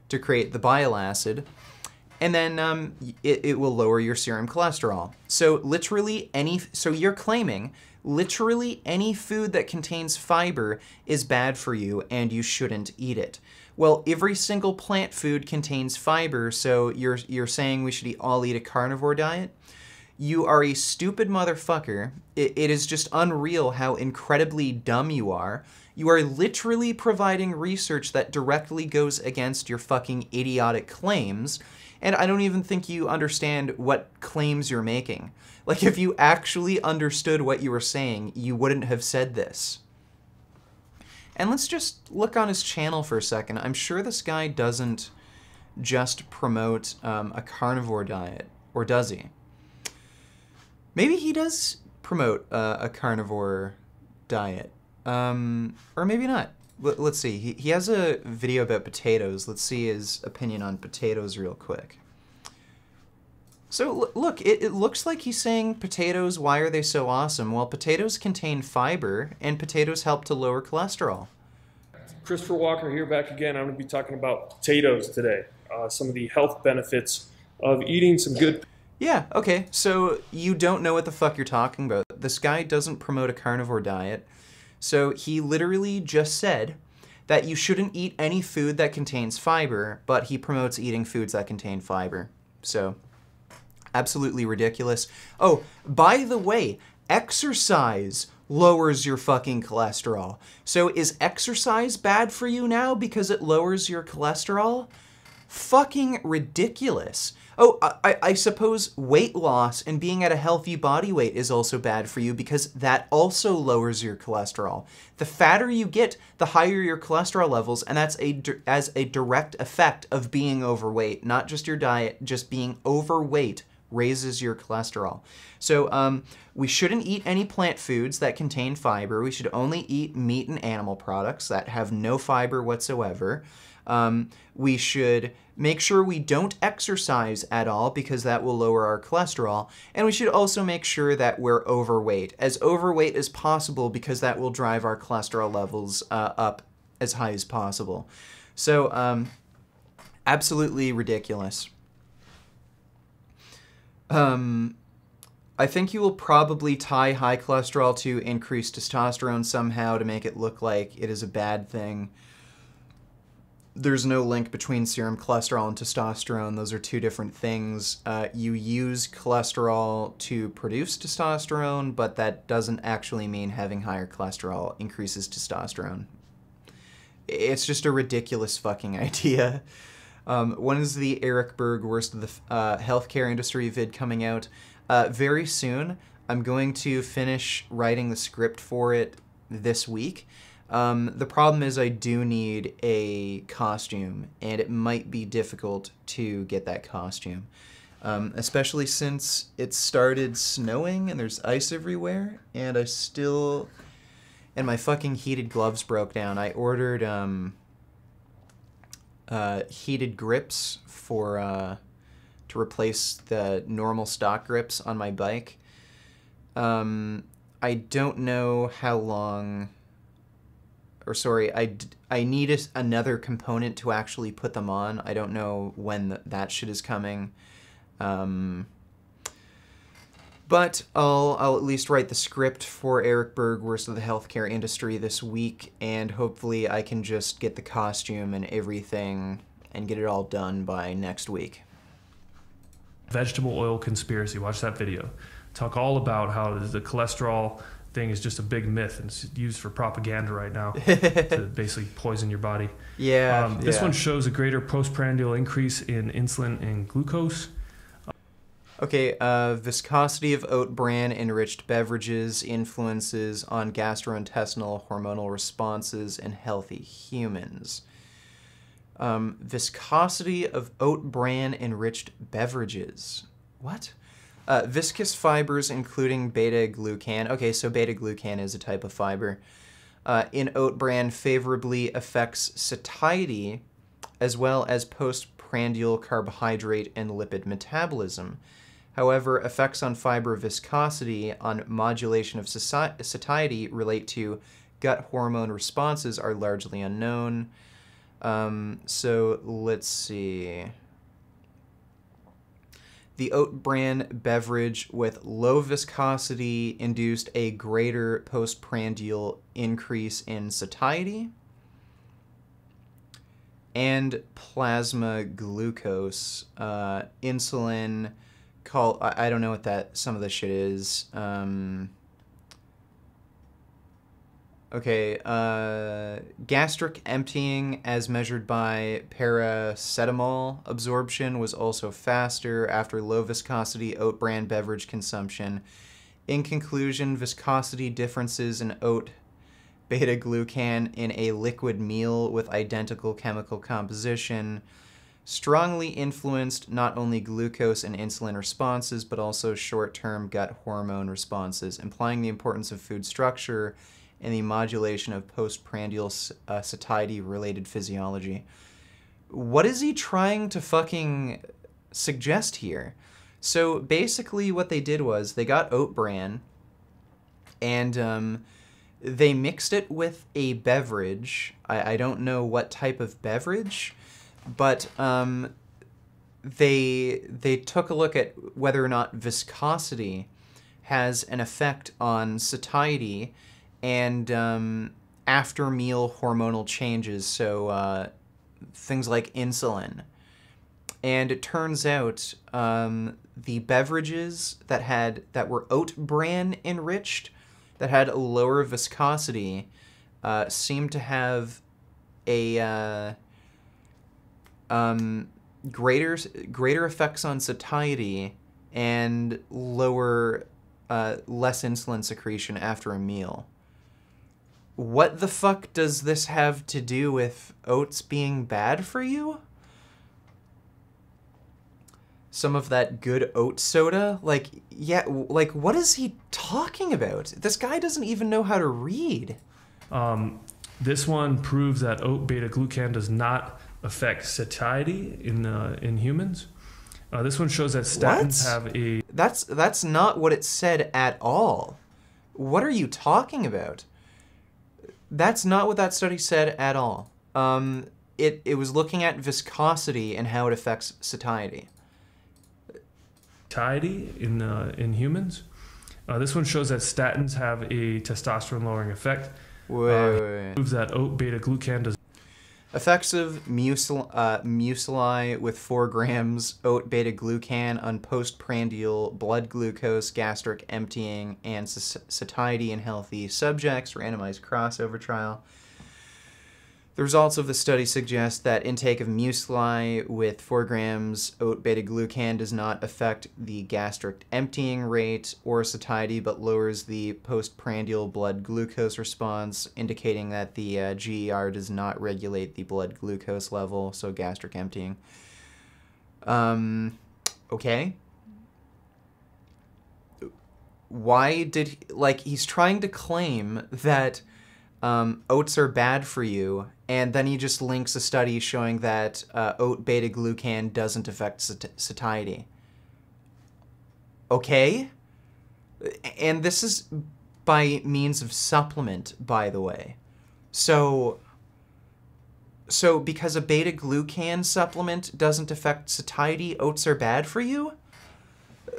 to create the bile acid, and then it will lower your serum cholesterol. So so you're claiming literally any food that contains fiber is bad for you and you shouldn't eat it. Well, every single plant food contains fiber, so you're saying we should all eat a carnivore diet? You are a stupid motherfucker. It is just unreal how incredibly dumb you are. You are literally providing research that directly goes against your fucking idiotic claims, and I don't even think you understand what claims you're making. Like, if you actually understood what you were saying, you wouldn't have said this. And let's just look on his channel for a second. I'm sure this guy doesn't just promote a carnivore diet, or does he? Maybe he does promote a carnivore diet, or maybe not. Let's see. He has a video about potatoes. Let's see his opinion on potatoes real quick. So look, it looks like he's saying potatoes, why are they so awesome? Well, potatoes contain fiber, and potatoes help to lower cholesterol. Christopher Walker here, back again. I'm going to be talking about potatoes today. Some of the health benefits of eating some good. Yeah, okay, so you don't know what the fuck you're talking about. This guy doesn't promote a carnivore diet, so he literally just said that you shouldn't eat any food that contains fiber, but he promotes eating foods that contain fiber. So, absolutely ridiculous. Oh, by the way, exercise lowers your fucking cholesterol. So is exercise bad for you now because it lowers your cholesterol? Fucking ridiculous. Oh, I suppose weight loss and being at a healthy body weight is also bad for you because that also lowers your cholesterol. The fatter you get, the higher your cholesterol levels, and that's as a direct effect of being overweight. Not just your diet, just being overweight raises your cholesterol. So we shouldn't eat any plant foods that contain fiber. We should only eat meat and animal products that have no fiber whatsoever. We should make sure we don't exercise at all because that will lower our cholesterol. And we should also make sure that we're overweight, as overweight as possible, because that will drive our cholesterol levels up as high as possible. So absolutely ridiculous. I think you will probably tie high cholesterol to increased testosterone somehow to make it look like it is a bad thing. There's no link between serum cholesterol and testosterone. Those are two different things. You use cholesterol to produce testosterone, but that doesn't actually mean having higher cholesterol increases testosterone. It's just a ridiculous fucking idea. When is the Eric Berg Worst of the Healthcare Industry vid coming out? Very soon. I'm going to finish writing the script for it this week. The problem is I do need a costume, and it might be difficult to get that costume. Especially since it started snowing and there's ice everywhere, and and my fucking heated gloves broke down. I ordered heated grips to replace the normal stock grips on my bike. I don't know how long, or sorry, I need another component to actually put them on. I don't know when that shit is coming. But I'll at least write the script for Eric Berg, Worst of the Healthcare Industry this week, and hopefully I can just get the costume and everything and get it all done by next week. Vegetable oil conspiracy. Watch that video. Talk all about how the cholesterol thing is just a big myth and it's used for propaganda right now to basically poison your body. Yeah. This one shows a greater postprandial increase in insulin and glucose. Okay, viscosity of oat bran enriched beverages influences on gastrointestinal hormonal responses in healthy humans. Viscosity of oat bran enriched beverages. What? Viscous fibers including beta-glucan. Okay, so beta-glucan is a type of fiber. In oat bran favorably affects satiety as well as postprandial carbohydrate and lipid metabolism. However, effects on fiber viscosity, on modulation of satiety relate to gut hormone responses are largely unknown. So let's see. The oat bran beverage with low viscosity induced a greater postprandial increase in satiety and plasma glucose. Insulin, I don't know what some of this shit is. Gastric emptying as measured by paracetamol absorption was also faster after low viscosity oat bran beverage consumption. In conclusion, viscosity differences in oat beta-glucan in a liquid meal with identical chemical composition strongly influenced not only glucose and insulin responses, but also short-term gut hormone responses, implying the importance of food structure and the modulation of postprandial satiety-related physiology. What is he trying to fucking suggest here? So basically what they did was they got oat bran and they mixed it with a beverage. I don't know what type of beverage, but they took a look at whether or not viscosity has an effect on satiety and after meal hormonal changes, so things like insulin. And it turns out the beverages that were oat bran enriched, that had a lower viscosity, seemed to have a greater effects on satiety and less insulin secretion after a meal. What the fuck does this have to do with oats being bad for you? Some of that good oat soda? Like, yeah, like, what is he talking about? This guy doesn't even know how to read. This one proves that oat beta-glucan does not affect satiety in humans. This one shows that statins have a... That's not what it said at all. What are you talking about? That's not what that study said at all. It was looking at viscosity and how it affects satiety. Satiety in humans. This one shows that statins have a testosterone-lowering effect. Wait. Proves that oat beta-glucan does... Effects of muesli with 4 grams oat beta-glucan on postprandial blood glucose, gastric emptying, and satiety in healthy subjects, randomized crossover trial. The results of the study suggest that intake of muesli with 4 grams oat beta-glucan does not affect the gastric emptying rate or satiety, but lowers the postprandial blood glucose response, indicating that the GER does not regulate the blood glucose level, so gastric emptying. Okay. Why did... he's trying to claim that oats are bad for you, and then he just links a study showing that oat beta-glucan doesn't affect satiety. Okay? And this is by means of supplement, by the way. So because a beta-glucan supplement doesn't affect satiety, oats are bad for you?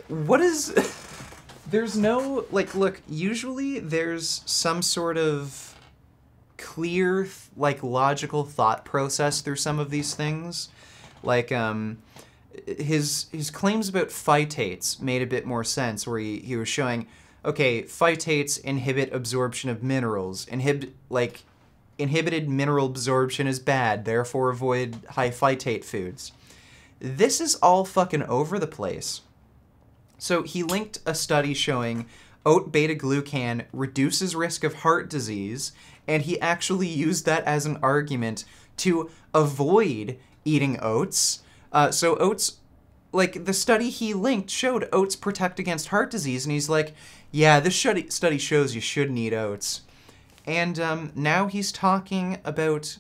What is... There's no... look, usually there's some sort of clear, logical thought process through some of these things. His claims about phytates made a bit more sense, where he was showing, okay, phytates inhibit absorption of minerals. Inhibited mineral absorption is bad, therefore avoid high phytate foods. This is all fucking over the place. So he linked a study showing oat beta-glucan reduces risk of heart disease, and he actually used that as an argument to avoid eating oats. So oats, the study he linked showed oats protect against heart disease, and he's like, yeah, this study shows you shouldn't eat oats. And now he's talking about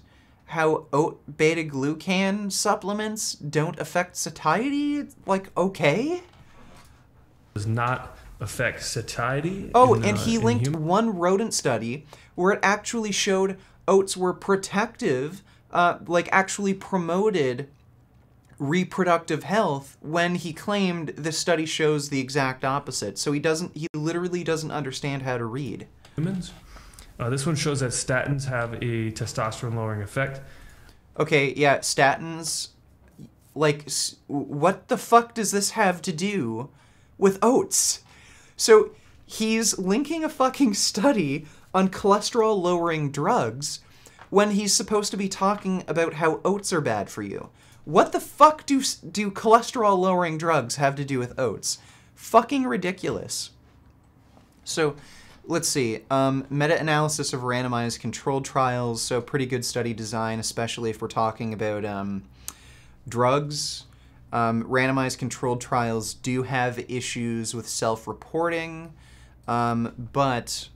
how oat beta-glucan supplements don't affect satiety? Like, okay? Does not affect satiety. Oh, in, and he in linked human- one rodent study where it actually showed oats were protective, like actually promoted reproductive health, when he claimed this study shows the exact opposite. So he literally doesn't understand how to read. humans. This one shows that statins have a testosterone lowering effect. Okay, yeah, statins, like, what the fuck does this have to do with oats? So he's linking a fucking study on cholesterol lowering drugs when he's supposed to be talking about how oats are bad for you. What the fuck do cholesterol lowering drugs have to do with oats? Fucking ridiculous. So let's see. Meta-analysis of randomized controlled trials. So pretty good study design, especially if we're talking about drugs. Randomized controlled trials do have issues with self-reporting, but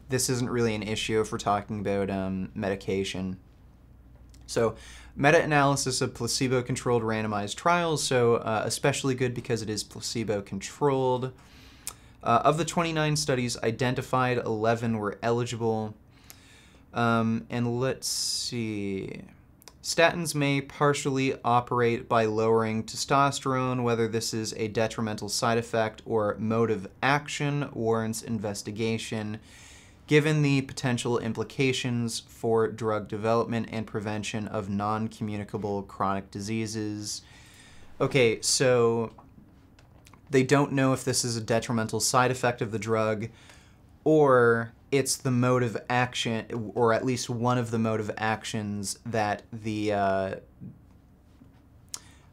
this isn't really an issue if we're talking about medication. So meta-analysis of placebo-controlled randomized trials, so especially good because it is placebo-controlled. Of the 29 studies identified, 11 were eligible. And let's see. Statins may partially operate by lowering testosterone. Whether this is a detrimental side effect or mode of action warrants investigation, given the potential implications for drug development and prevention of non-communicable chronic diseases. Okay, so they don't know if this is a detrimental side effect of the drug or it's the mode of action, or at least one of the mode of actions that the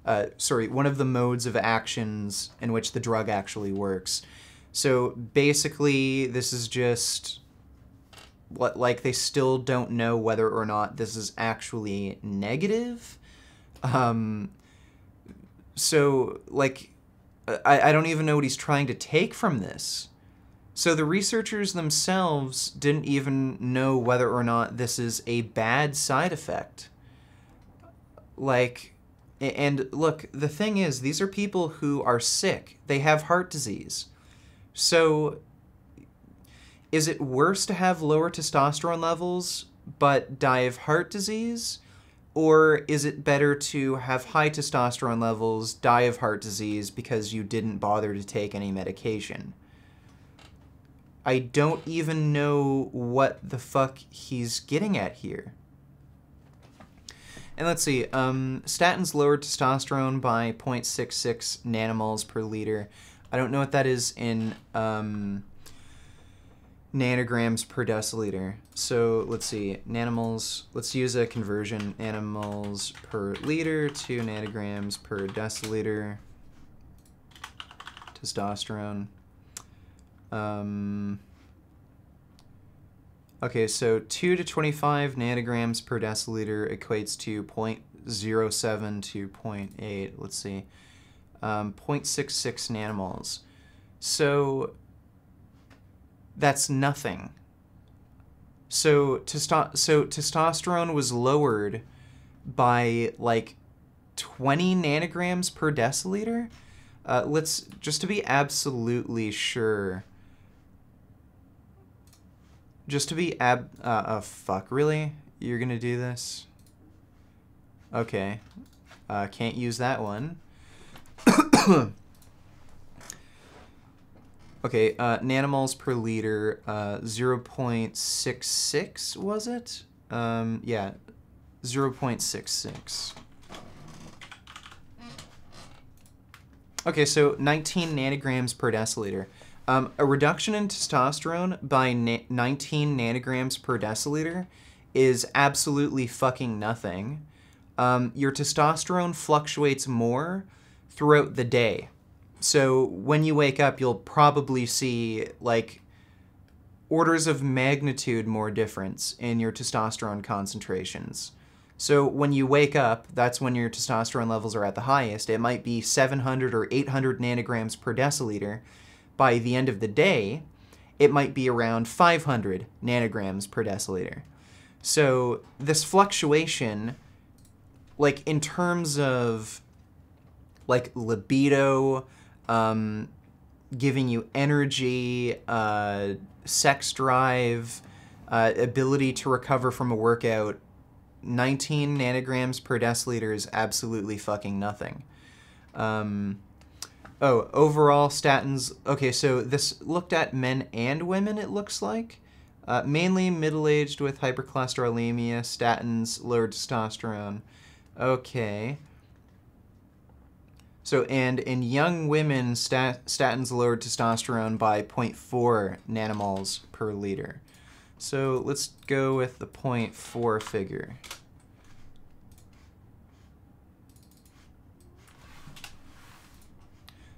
one of the modes of actions in which the drug actually works. So basically, this is just what, like, they still don't know whether or not this is actually negative. So, like, I don't even know what he's trying to take from this. So the researchers themselves didn't even know whether or not this is a bad side effect. Like, and look, the thing is, these are people who are sick. They have heart disease. So is it worse to have lower testosterone levels but die of heart disease? Or is it better to have high testosterone levels, die of heart disease because you didn't bother to take any medication? I don't even know what the fuck he's getting at here. And let's see, statins lowered testosterone by 0.66 nanomoles per liter. I don't know what that is in nanograms per deciliter. So let's see, nanomoles, let's use a conversion, nanomoles per liter to nanograms per deciliter. Testosterone. Okay, so 2 to 25 nanograms per deciliter equates to 0.07 to 0.8, let's see, 0.66 nanomoles. So that's nothing. So testosterone was lowered by like 20 nanograms per deciliter? Let's, just to be absolutely sure. Just to be fuck, really? You're gonna do this? Okay. Can't use that one. Okay, nanomoles per liter, 0.66, was it? Yeah, 0.66. Okay, so 19 nanograms per deciliter. A reduction in testosterone by 19 nanograms per deciliter is absolutely fucking nothing. Your testosterone fluctuates more throughout the day. So when you wake up, you'll probably see, like, orders of magnitude more difference in your testosterone concentrations. So when you wake up, that's when your testosterone levels are at the highest. It might be 700 or 800 nanograms per deciliter. By the end of the day, it might be around 500 nanograms per deciliter. So this fluctuation, like in terms of like libido, giving you energy, sex drive, ability to recover from a workout, 19 nanograms per deciliter is absolutely fucking nothing. Overall statins, okay, so this looked at men and women, it looks like. Mainly middle-aged with hypercholesterolemia, statins, lowered testosterone. Okay. So, and in young women, statins lowered testosterone by 0.4 nanomoles per liter. So let's go with the 0.4 figure.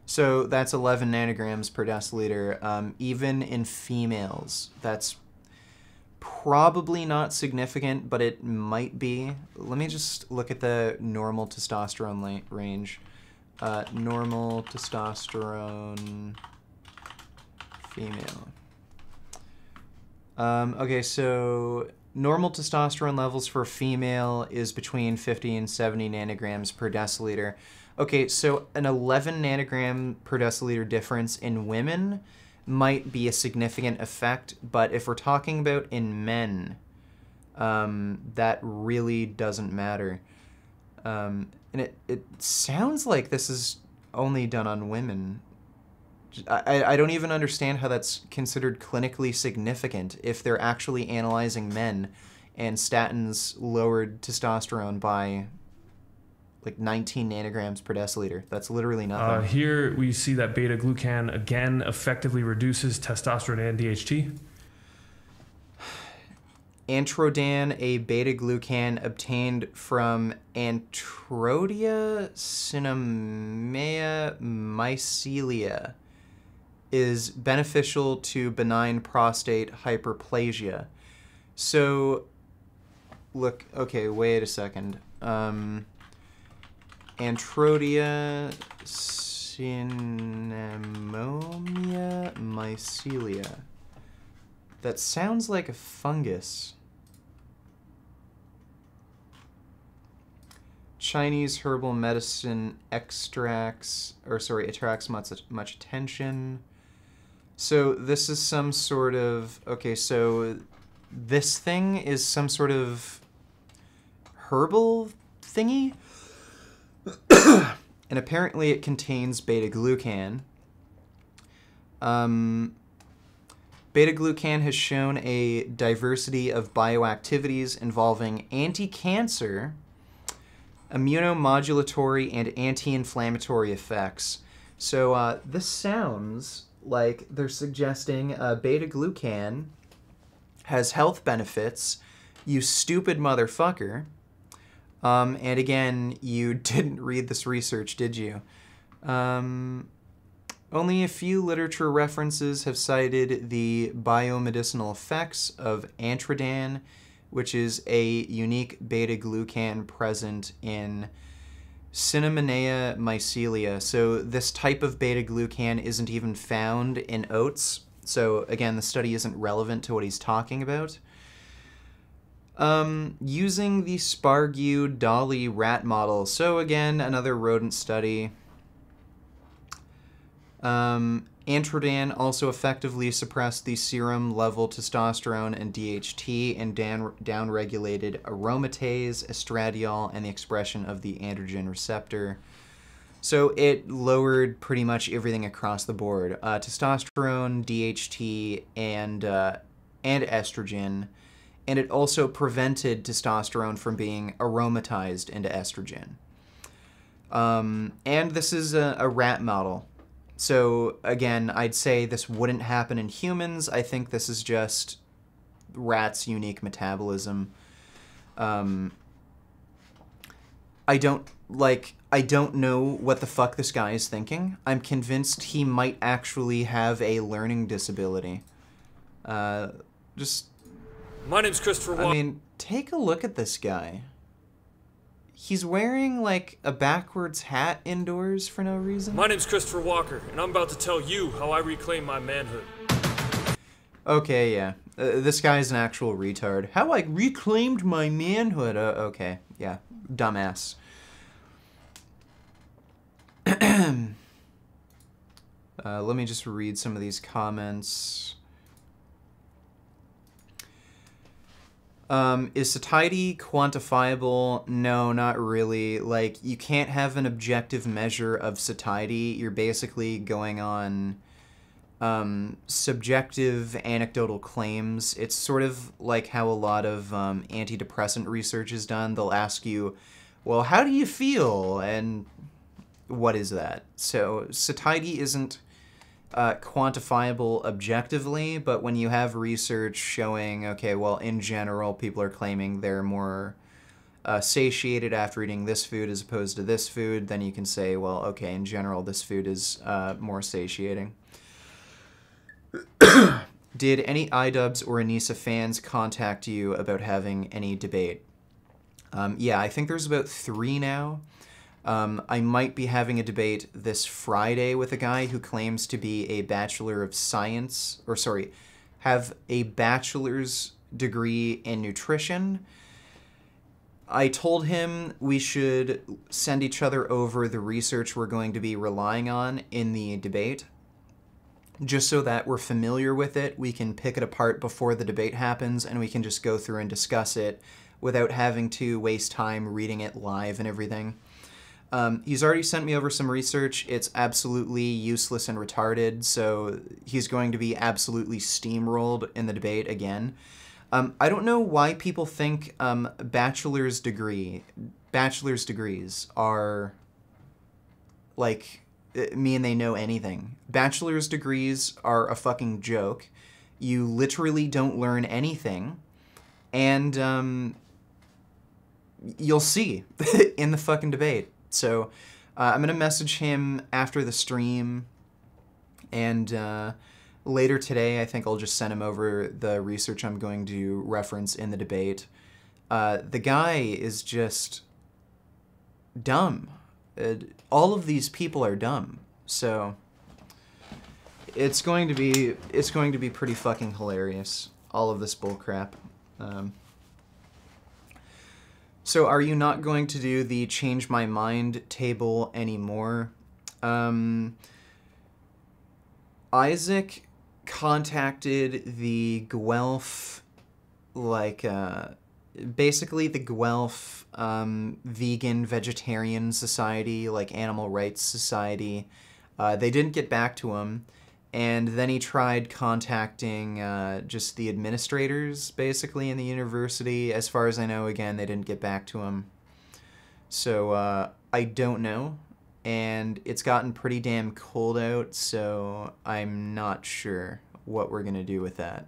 So that's 11 nanograms per deciliter. Even in females, that's probably not significant, but it might be. Let me just look at the normal testosterone range. Normal testosterone female. Okay, so normal testosterone levels for a female is between 50 and 70 nanograms per deciliter. Okay, so an 11 nanogram per deciliter difference in women might be a significant effect, but if we're talking about in men, that really doesn't matter. And it sounds like this is only done on women. I don't even understand how that's considered clinically significant if they're actually analyzing men and statins lowered testosterone by like 19 nanograms per deciliter. That's literally nothing. Here we see that beta-glucan again effectively reduces testosterone and DHT. Antrodan, a beta-glucan obtained from Antrodia cinnamomea mycelia, is beneficial to benign prostate hyperplasia. So, look, okay, wait a second. Antrodia cinnamomea mycelia. That sounds like a fungus. Chinese herbal medicine attracts much attention. So this is some sort of, okay, so this thing is some sort of herbal thingy? And apparently it contains beta-glucan. Beta-glucan has shown a diversity of bioactivities involving anti-cancer, immunomodulatory, and anti-inflammatory effects. So this sounds like they're suggesting beta-glucan has health benefits, you stupid motherfucker. And again, you didn't read this research, did you? Only a few literature references have cited the biomedicinal effects of Antrodan, which is a unique beta-glucan present in Cinnamomea mycelia. So this type of beta-glucan isn't even found in oats. So again, the study isn't relevant to what he's talking about. Using the Spargu-Dolly rat model. So again, another rodent study. Antrodan also effectively suppressed the serum level testosterone and DHT and downregulated aromatase, estradiol, and the expression of the androgen receptor. So it lowered pretty much everything across the board. Testosterone, DHT, and estrogen. And it also prevented testosterone from being aromatized into estrogen. And this is a rat model. So again, I'd say this wouldn't happen in humans. I think this is just rats' unique metabolism. I don't know what the fuck this guy is thinking. I'm convinced he might actually have a learning disability. My name's Christopher Walker. I mean, take a look at this guy. He's wearing, like, a backwards hat indoors for no reason. My name's Christopher Walker, and I'm about to tell you how I reclaim my manhood. Okay, yeah. This guy's an actual retard. How I reclaimed my manhood. Okay, yeah, dumbass. Let me just read some of these comments. Is satiety quantifiable? No, not really. Like, you can't have an objective measure of satiety. You're basically going on subjective anecdotal claims. It's sort of like how a lot of antidepressant research is done. They'll ask you, well, how do you feel? And what is that? So satiety isn't quantifiable objectively, but when you have research showing, okay, well, in general, people are claiming they're more satiated after eating this food as opposed to this food, then you can say, well, okay, in general, this food is more satiating. Did any iDubbbz or Anissa fans contact you about having any debate? Yeah, I think there's about 3 now. I might be having a debate this Friday with a guy who claims to be a Bachelor of Science, or sorry, have a bachelor's degree in nutrition. I told him we should send each other over the research we're going to be relying on in the debate, just so that we're familiar with it. We can pick it apart before the debate happens, and we can just go through and discuss it without having to waste time reading it live and everything. He's already sent me over some research. It's absolutely useless and retarded, so he's going to be absolutely steamrolled in the debate again. I don't know why people think bachelor's degrees are, like, mean they know anything. Bachelor's degrees are a fucking joke. You literally don't learn anything, and you'll see in the fucking debate. So I'm gonna message him after the stream, and later today I think I'll just send him over the research I'm going to reference in the debate. The guy is just dumb. All of these people are dumb, so it's going to be pretty fucking hilarious, all of this bullcrap. So are you not going to do the change my mind table anymore? Isaac contacted the Guelph, like, basically the Guelph vegan vegetarian society, like animal rights society. They didn't get back to him, and then he tried contacting just the administrators basically in the university. As far as I know, again, they didn't get back to him. So I don't know, and it's gotten pretty damn cold out, so I'm not sure what we're gonna do with that.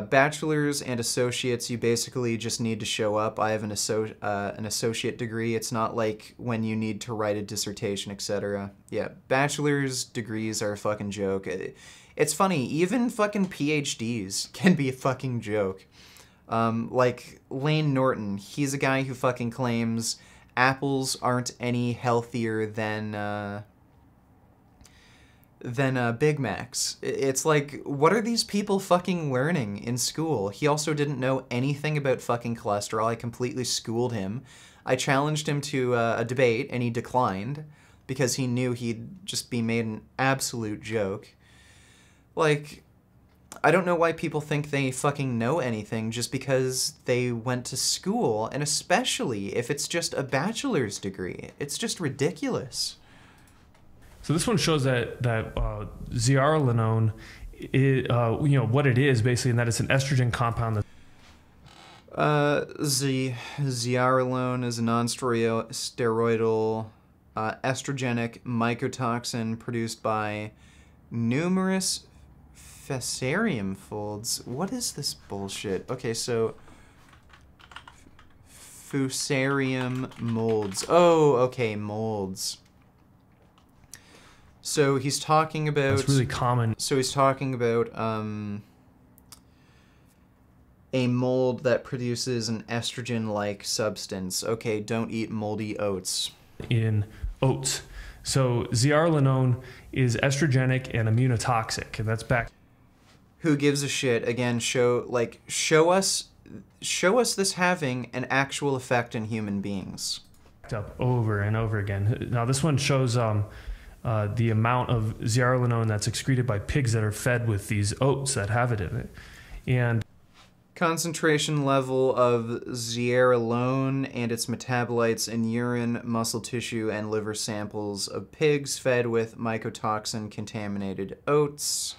Bachelors and associates, you basically just need to show up. I have an associate degree. It's not like when you need to write a dissertation, etc. Yeah, bachelor's degrees are a fucking joke. It's funny, even fucking PhDs can be a fucking joke. Like Lane Norton, he's a guy who fucking claims apples aren't any healthier than Big Macs. It's like, what are these people fucking learning in school? He also didn't know anything about fucking cholesterol. I completely schooled him. I challenged him to a debate, and he declined because he knew he'd just be made an absolute joke. Like, I don't know why people think they fucking know anything just because they went to school, and especially if it's just a bachelor's degree. It's just ridiculous. So this one shows that zearalenone, what it is basically, and that it's an estrogen compound. Zearalenone is a non-steroidal estrogenic mycotoxin produced by numerous Fusarium folds. What is this bullshit? Okay, so Fusarium molds. Oh, okay, molds. So he's talking about... That's really common. So he's talking about a mold that produces an estrogen-like substance. Okay, don't eat moldy oats. In oats. So zearalenone is estrogenic and immunotoxic, and that's back... Who gives a shit? Again, show us this having an actual effect in human beings. Up over and over again. Now this one shows the amount of zearalenone that's excreted by pigs that are fed with these oats that have it in it. And concentration level of zearalenone and its metabolites in urine, muscle tissue, and liver samples of pigs fed with mycotoxin-contaminated oats.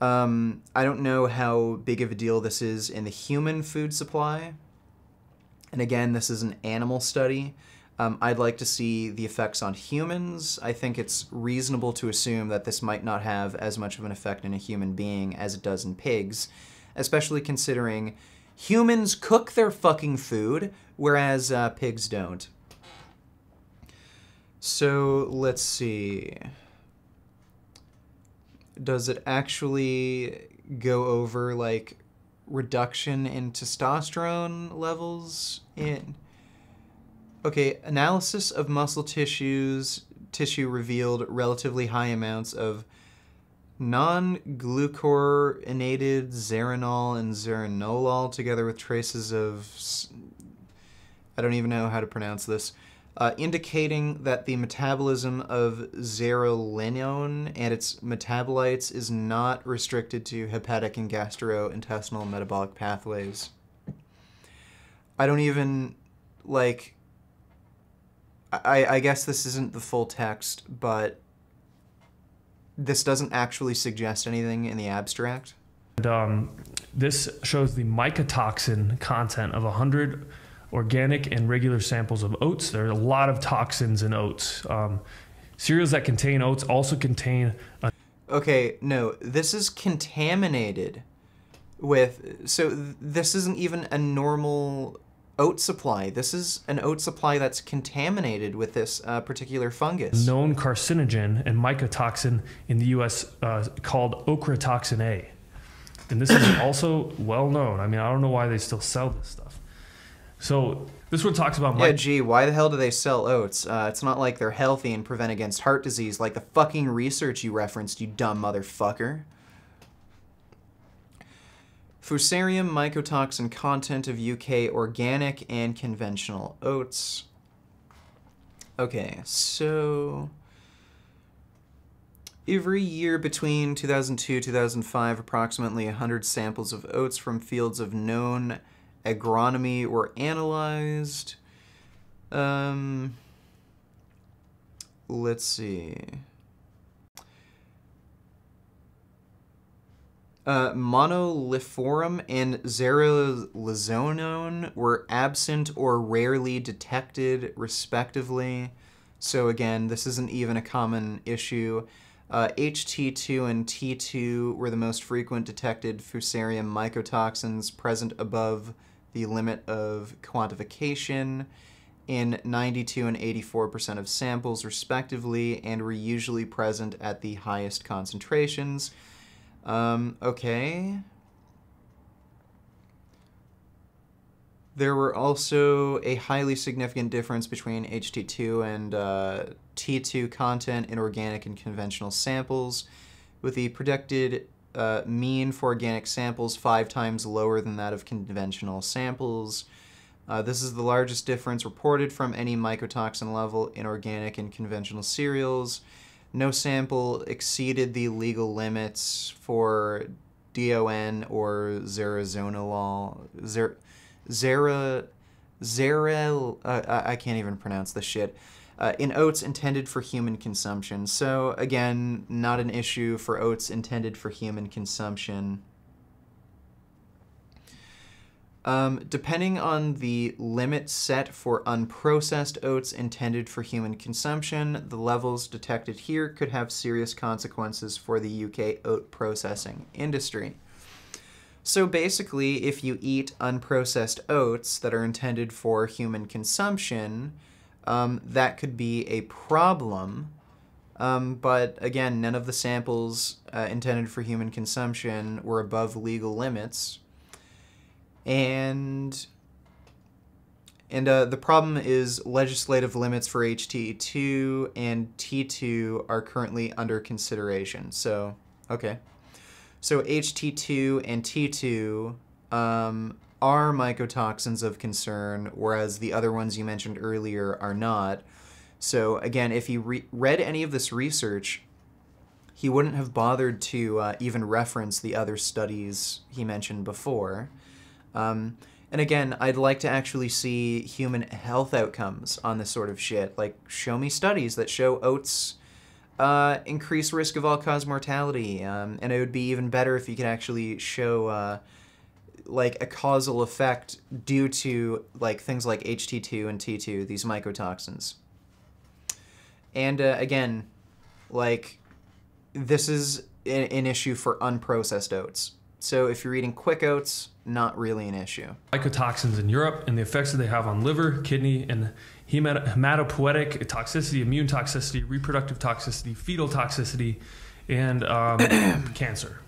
I don't know how big of a deal this is in the human food supply. And again, this is an animal study. I'd like to see the effects on humans. I think it's reasonable to assume that this might not have as much of an effect in a human being as it does in pigs, especially considering humans cook their fucking food, whereas pigs don't. So, let's see. Does it actually go over, like, reduction in testosterone levels in... Okay, analysis of muscle tissue revealed relatively high amounts of non-glucurinated zeranol and zeranolol, together with traces of... I don't even know how to pronounce this. Indicating that the metabolism of zearalenone and its metabolites is not restricted to hepatic and gastrointestinal metabolic pathways. I don't even, like... I guess this isn't the full text, but this doesn't actually suggest anything in the abstract. This shows the mycotoxin content of 100 organic and regular samples of oats. There are a lot of toxins in oats. Cereals that contain oats also contain... Okay, no, this is contaminated with... So this isn't even a normal oat supply. This is an oat supply that's contaminated with this particular fungus. Known carcinogen and mycotoxin in the U.S. Called ochratoxin A. And this is also well known. I mean, I don't know why they still sell this stuff. So this one talks about... Yeah, gee, why the hell do they sell oats? It's not like they're healthy and prevent against heart disease like the fucking research you referenced, you dumb motherfucker. Fusarium mycotoxin content of UK organic and conventional oats. Okay, so... Every year between 2002 and 2005, approximately 100 samples of oats from fields of known agronomy were analyzed. Let's see. Monoliforum and zearalenone were absent or rarely detected, respectively. So again, this isn't even a common issue. HT2 and T2 were the most frequent detected fusarium mycotoxins present above the limit of quantification in 92 and 84% of samples, respectively, and were usually present at the highest concentrations. Okay. There were also a highly significant difference between HT2 and T2 content in organic and conventional samples, with the predicted mean for organic samples 5 times lower than that of conventional samples. This is the largest difference reported from any mycotoxin level in organic and conventional cereals. No sample exceeded the legal limits for DON or zearazonolol. I can't even pronounce this shit. In oats intended for human consumption. So, again, not an issue for oats intended for human consumption. Depending on the limit set for unprocessed oats intended for human consumption, the levels detected here could have serious consequences for the UK oat processing industry. So basically, if you eat unprocessed oats that are intended for human consumption, that could be a problem. But again, none of the samples intended for human consumption were above legal limits. And the problem is legislative limits for HT2 and T2 are currently under consideration. So, okay. So HT2 and T2 are mycotoxins of concern, whereas the other ones you mentioned earlier are not. So again, if he read any of this research, he wouldn't have bothered to even reference the other studies he mentioned before. And again, I'd like to actually see human health outcomes on this sort of shit. Like, show me studies that show oats increase risk of all-cause mortality. And it would be even better if you could actually show like a causal effect due to like things like HT2 and T2, these mycotoxins. And again, like, this is an issue for unprocessed oats. So if you're eating quick oats, not really an issue. Mycotoxins in Europe and the effects that they have on liver, kidney, and hematopoietic toxicity, immune toxicity, reproductive toxicity, fetal toxicity, and cancer.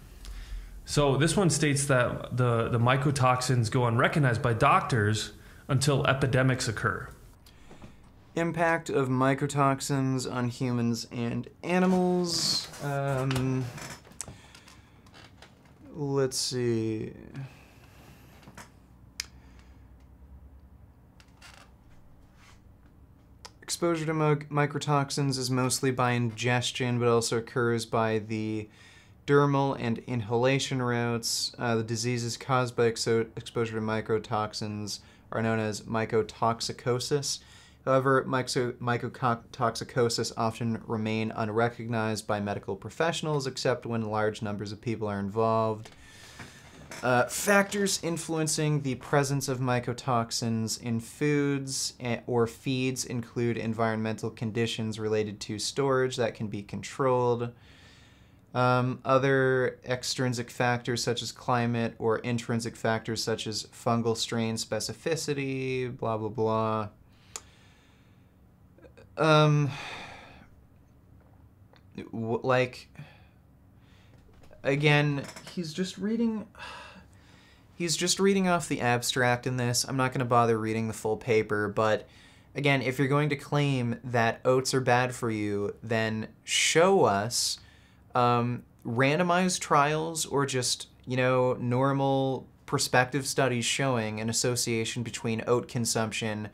So this one states that the mycotoxins go unrecognized by doctors until epidemics occur. Impact of mycotoxins on humans and animals. Let's see. Exposure to mycotoxins is mostly by ingestion, but also occurs by the dermal and inhalation routes. The diseases caused by exposure to mycotoxins are known as mycotoxicosis. However, mycotoxicosis often remain unrecognized by medical professionals, except when large numbers of people are involved. Factors influencing the presence of mycotoxins in foods or feeds include environmental conditions related to storage that can be controlled. Other extrinsic factors such as climate, or intrinsic factors such as fungal strain specificity, blah, blah, blah. Like, again, he's just reading off the abstract in this. I'm not going to bother reading the full paper, but again, if you're going to claim that oats are bad for you, then show us randomized trials or just, you know, normal prospective studies showing an association between oat consumption,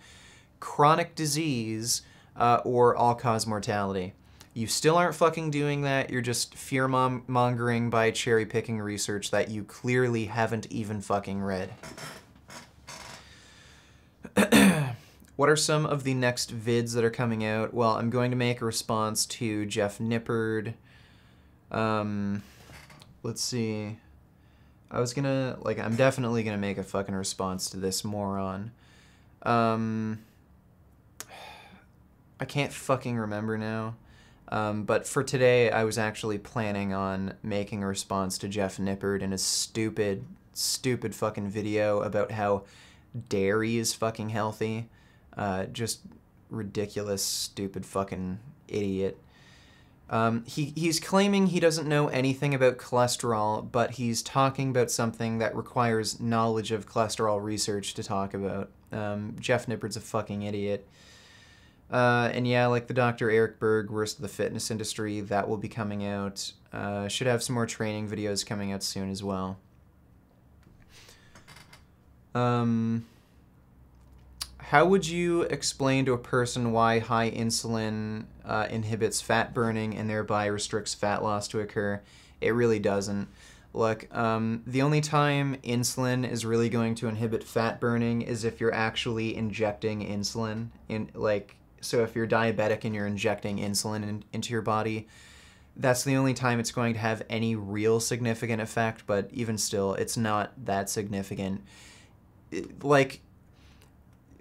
chronic disease, or all-cause mortality. You still aren't fucking doing that. You're just fear-mongering by cherry-picking research that you clearly haven't even fucking read. What are some of the next vids that are coming out? Well, I'm going to make a response to Jeff Nippard. Let's see. I'm definitely gonna make a fucking response to this moron. I can't fucking remember now. But for today, I was actually planning on making a response to Jeff Nippard in a stupid fucking video about how dairy is fucking healthy. Just ridiculous, stupid fucking idiot. He's claiming he doesn't know anything about cholesterol, but he's talking about something that requires knowledge of cholesterol research to talk about. Jeff Nippard's a fucking idiot. And yeah, like the Dr. Eric Berg Worst of the Fitness Industry, that will be coming out. Should have some more training videos coming out soon as well. How would you explain to a person why high insulin inhibits fat burning and thereby restricts fat loss to occur? It really doesn't. Look, the only time insulin is really going to inhibit fat burning is if you're actually injecting insulin so if you're diabetic and you're injecting insulin into your body, that's the only time it's going to have any real significant effect, but even still, it's not that significant. Like,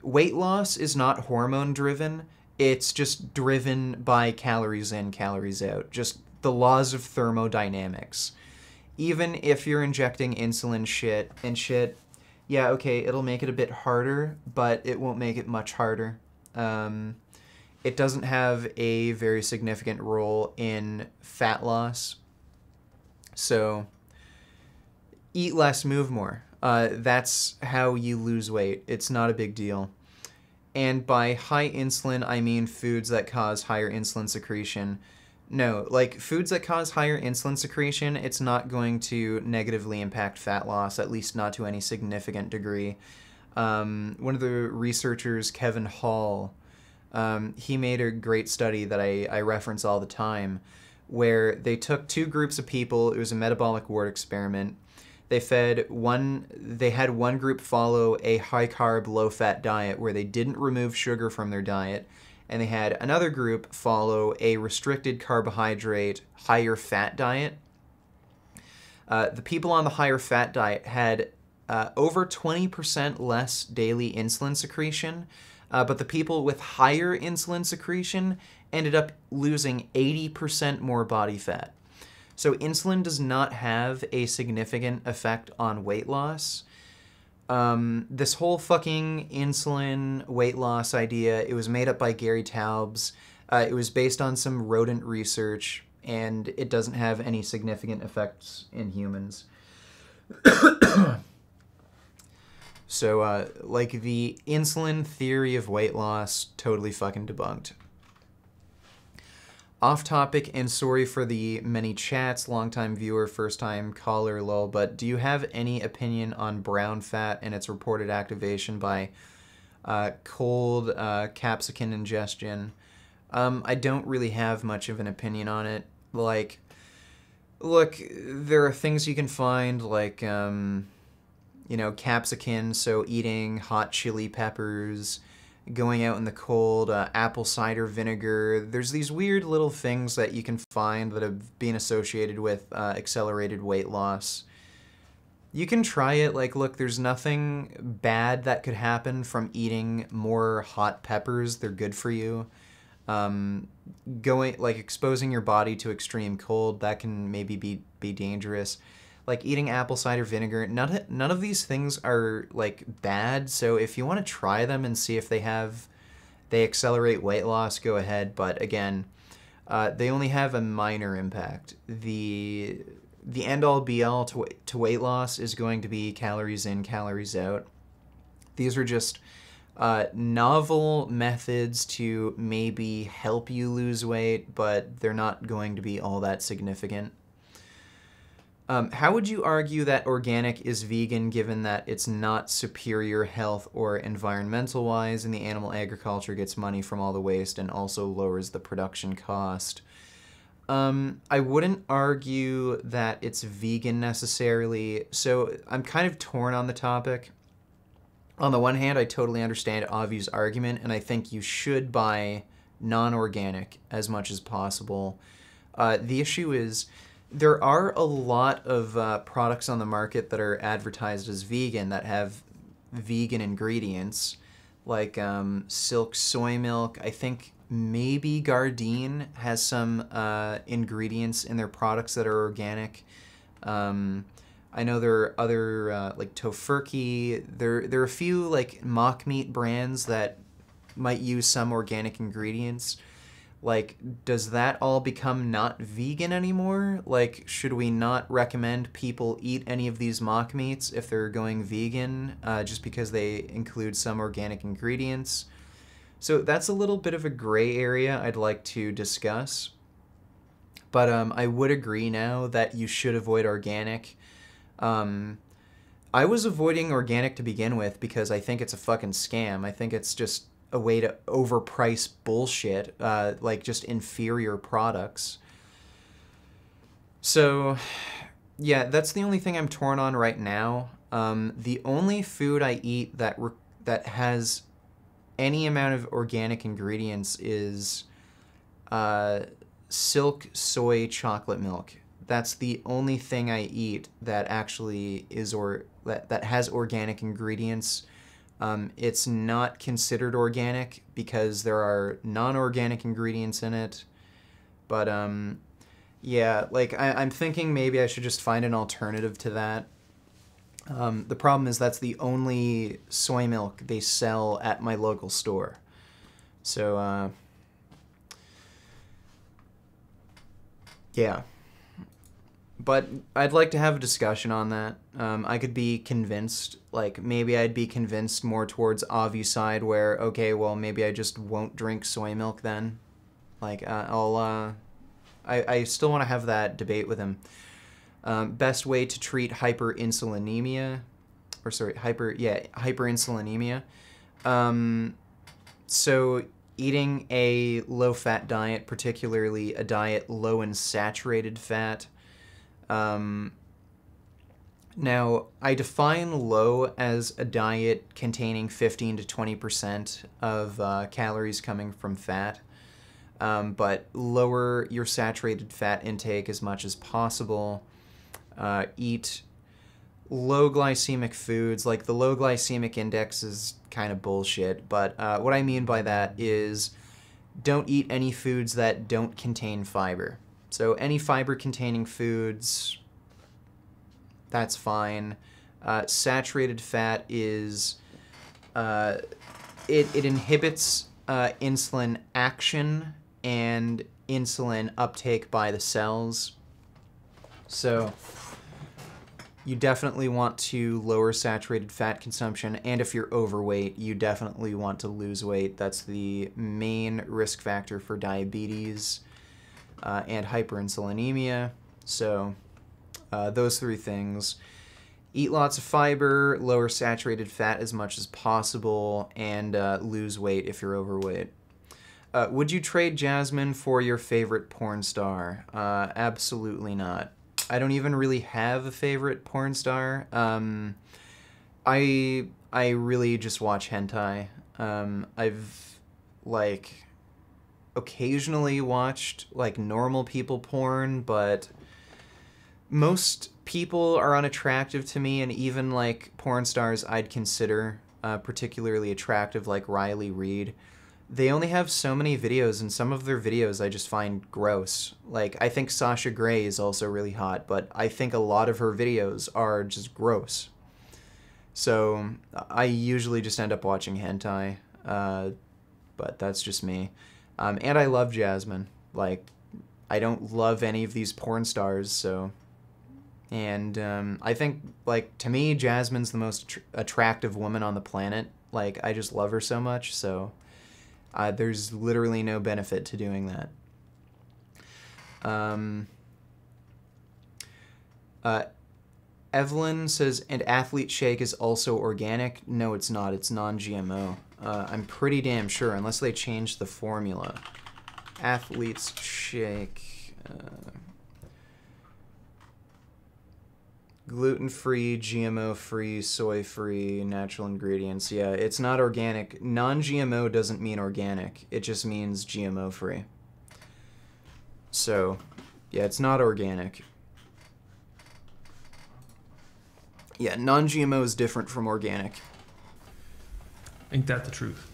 weight loss is not hormone driven, it's just driven by calories in, calories out, just the laws of thermodynamics. Even if you're injecting insulin shit, yeah, okay, it'll make it a bit harder, but it won't make it much harder. It doesn't have a very significant role in fat loss. So, eat less, move more. That's how you lose weight. It's not a big deal. And by high insulin, I mean foods that cause higher insulin secretion. No, like foods that cause higher insulin secretion, it's not going to negatively impact fat loss, at least not to any significant degree. One of the researchers, Kevin Hall, he made a great study that I reference all the time, where they took two groups of people. It was a metabolic ward experiment. They had one group follow a high carb, low fat diet where they didn't remove sugar from their diet, and they had another group follow a restricted carbohydrate, higher fat diet. The people on the higher fat diet had over 20% less daily insulin secretion, but the people with higher insulin secretion ended up losing 80% more body fat. So insulin does not have a significant effect on weight loss. This whole fucking insulin weight loss idea, it was made up by Gary Taubes. It was based on some rodent research, and it doesn't have any significant effects in humans. So, like, the insulin theory of weight loss, totally fucking debunked. Off topic, and sorry for the many chats, long-time viewer, first-time caller, lol, but do you have any opinion on brown fat and its reported activation by cold capsicum ingestion? I don't really have much of an opinion on it. Like, look, there are things you can find, like, you know, capsicum, so eating hot chili peppers, going out in the cold, apple cider vinegar. There's these weird little things that you can find that have been associated with accelerated weight loss. You can try it. Like, look, there's nothing bad that could happen from eating more hot peppers. They're good for you. Exposing your body to extreme cold, that can maybe be dangerous. Like eating apple cider vinegar, none of these things are like bad. So if you want to try them and see if they accelerate weight loss, go ahead. But again, they only have a minor impact. The end all be all to weight loss is going to be calories in, calories out. These are just novel methods to maybe help you lose weight, but they're not going to be all that significant. How would you argue that organic is vegan given that it's not superior health or environmental-wise and the animal agriculture gets money from all the waste and also lowers the production cost? I wouldn't argue that it's vegan necessarily, so I'm kind of torn on the topic. On the one hand, I totally understand Avi's argument, and I think you should buy non-organic as much as possible. The issue is, there are a lot of products on the market that are advertised as vegan that have vegan ingredients, like Silk soy milk. I think maybe Gardein has some ingredients in their products that are organic. I know there are other, like Tofurky. There are a few like mock meat brands that might use some organic ingredients. Like, does that all become not vegan anymore? Like, should we not recommend people eat any of these mock meats if they're going vegan, just because they include some organic ingredients? So that's a little bit of a gray area I'd like to discuss. But I would agree now that you should avoid organic. I was avoiding organic to begin with because I think it's a fucking scam. I think it's just a way to overprice bullshit, like just inferior products. So, yeah, that's the only thing I'm torn on right now. The only food I eat that has any amount of organic ingredients is Silk soy chocolate milk. That's the only thing I eat that actually is that has organic ingredients. It's not considered organic because there are non-organic ingredients in it. But, yeah, like, I'm thinking maybe I should just find an alternative to that. The problem is that's the only soy milk they sell at my local store. So, yeah. But I'd like to have a discussion on that. I could be convinced, like, maybe I'd be convinced more towards Avi's side where, okay, well, maybe I just won't drink soy milk then. Like, I I still want to have that debate with him. Best way to treat hyperinsulinemia, or sorry, hyperinsulinemia. So eating a low-fat diet, particularly a diet low in saturated fat. Now, I define low as a diet containing 15 to 20% of calories coming from fat. But lower your saturated fat intake as much as possible. Eat low glycemic foods. Like, the low glycemic index is kind of bullshit, but what I mean by that is don't eat any foods that don't contain fiber. So any fiber-containing foods, that's fine. Saturated fat is, it inhibits insulin action and insulin uptake by the cells. So you definitely want to lower saturated fat consumption, and if you're overweight, you definitely want to lose weight. That's the main risk factor for diabetes and hyperinsulinemia. So those three things. Eat lots of fiber, lower saturated fat as much as possible, and lose weight if you're overweight. Would you trade Jasmine for your favorite porn star? Absolutely not. I don't even really have a favorite porn star. I really just watch hentai. I've, like, occasionally watched, like, normal people porn, but most people are unattractive to me, and even, like, porn stars I'd consider particularly attractive, like Riley Reid. They only have so many videos, and some of their videos I just find gross. Like, I think Sasha Grey is also really hot, but I think a lot of her videos are just gross. So I usually just end up watching hentai, but that's just me. And I love Jasmine. Like, I don't love any of these porn stars, so... And I think, like, to me, Jasmine's the most attractive woman on the planet. Like, I just love her so much, so... there's literally no benefit to doing that. Evelyn says, and Athlete Shake is also organic? No, it's not. It's non-GMO. I'm pretty damn sure, unless they changed the formula. Athlete's Shake... gluten-free, GMO-free, soy-free, natural ingredients. Yeah, it's not organic. Non-GMO doesn't mean organic. It just means GMO-free. So, yeah, it's not organic. Yeah, non-GMO is different from organic. Ain't that the truth?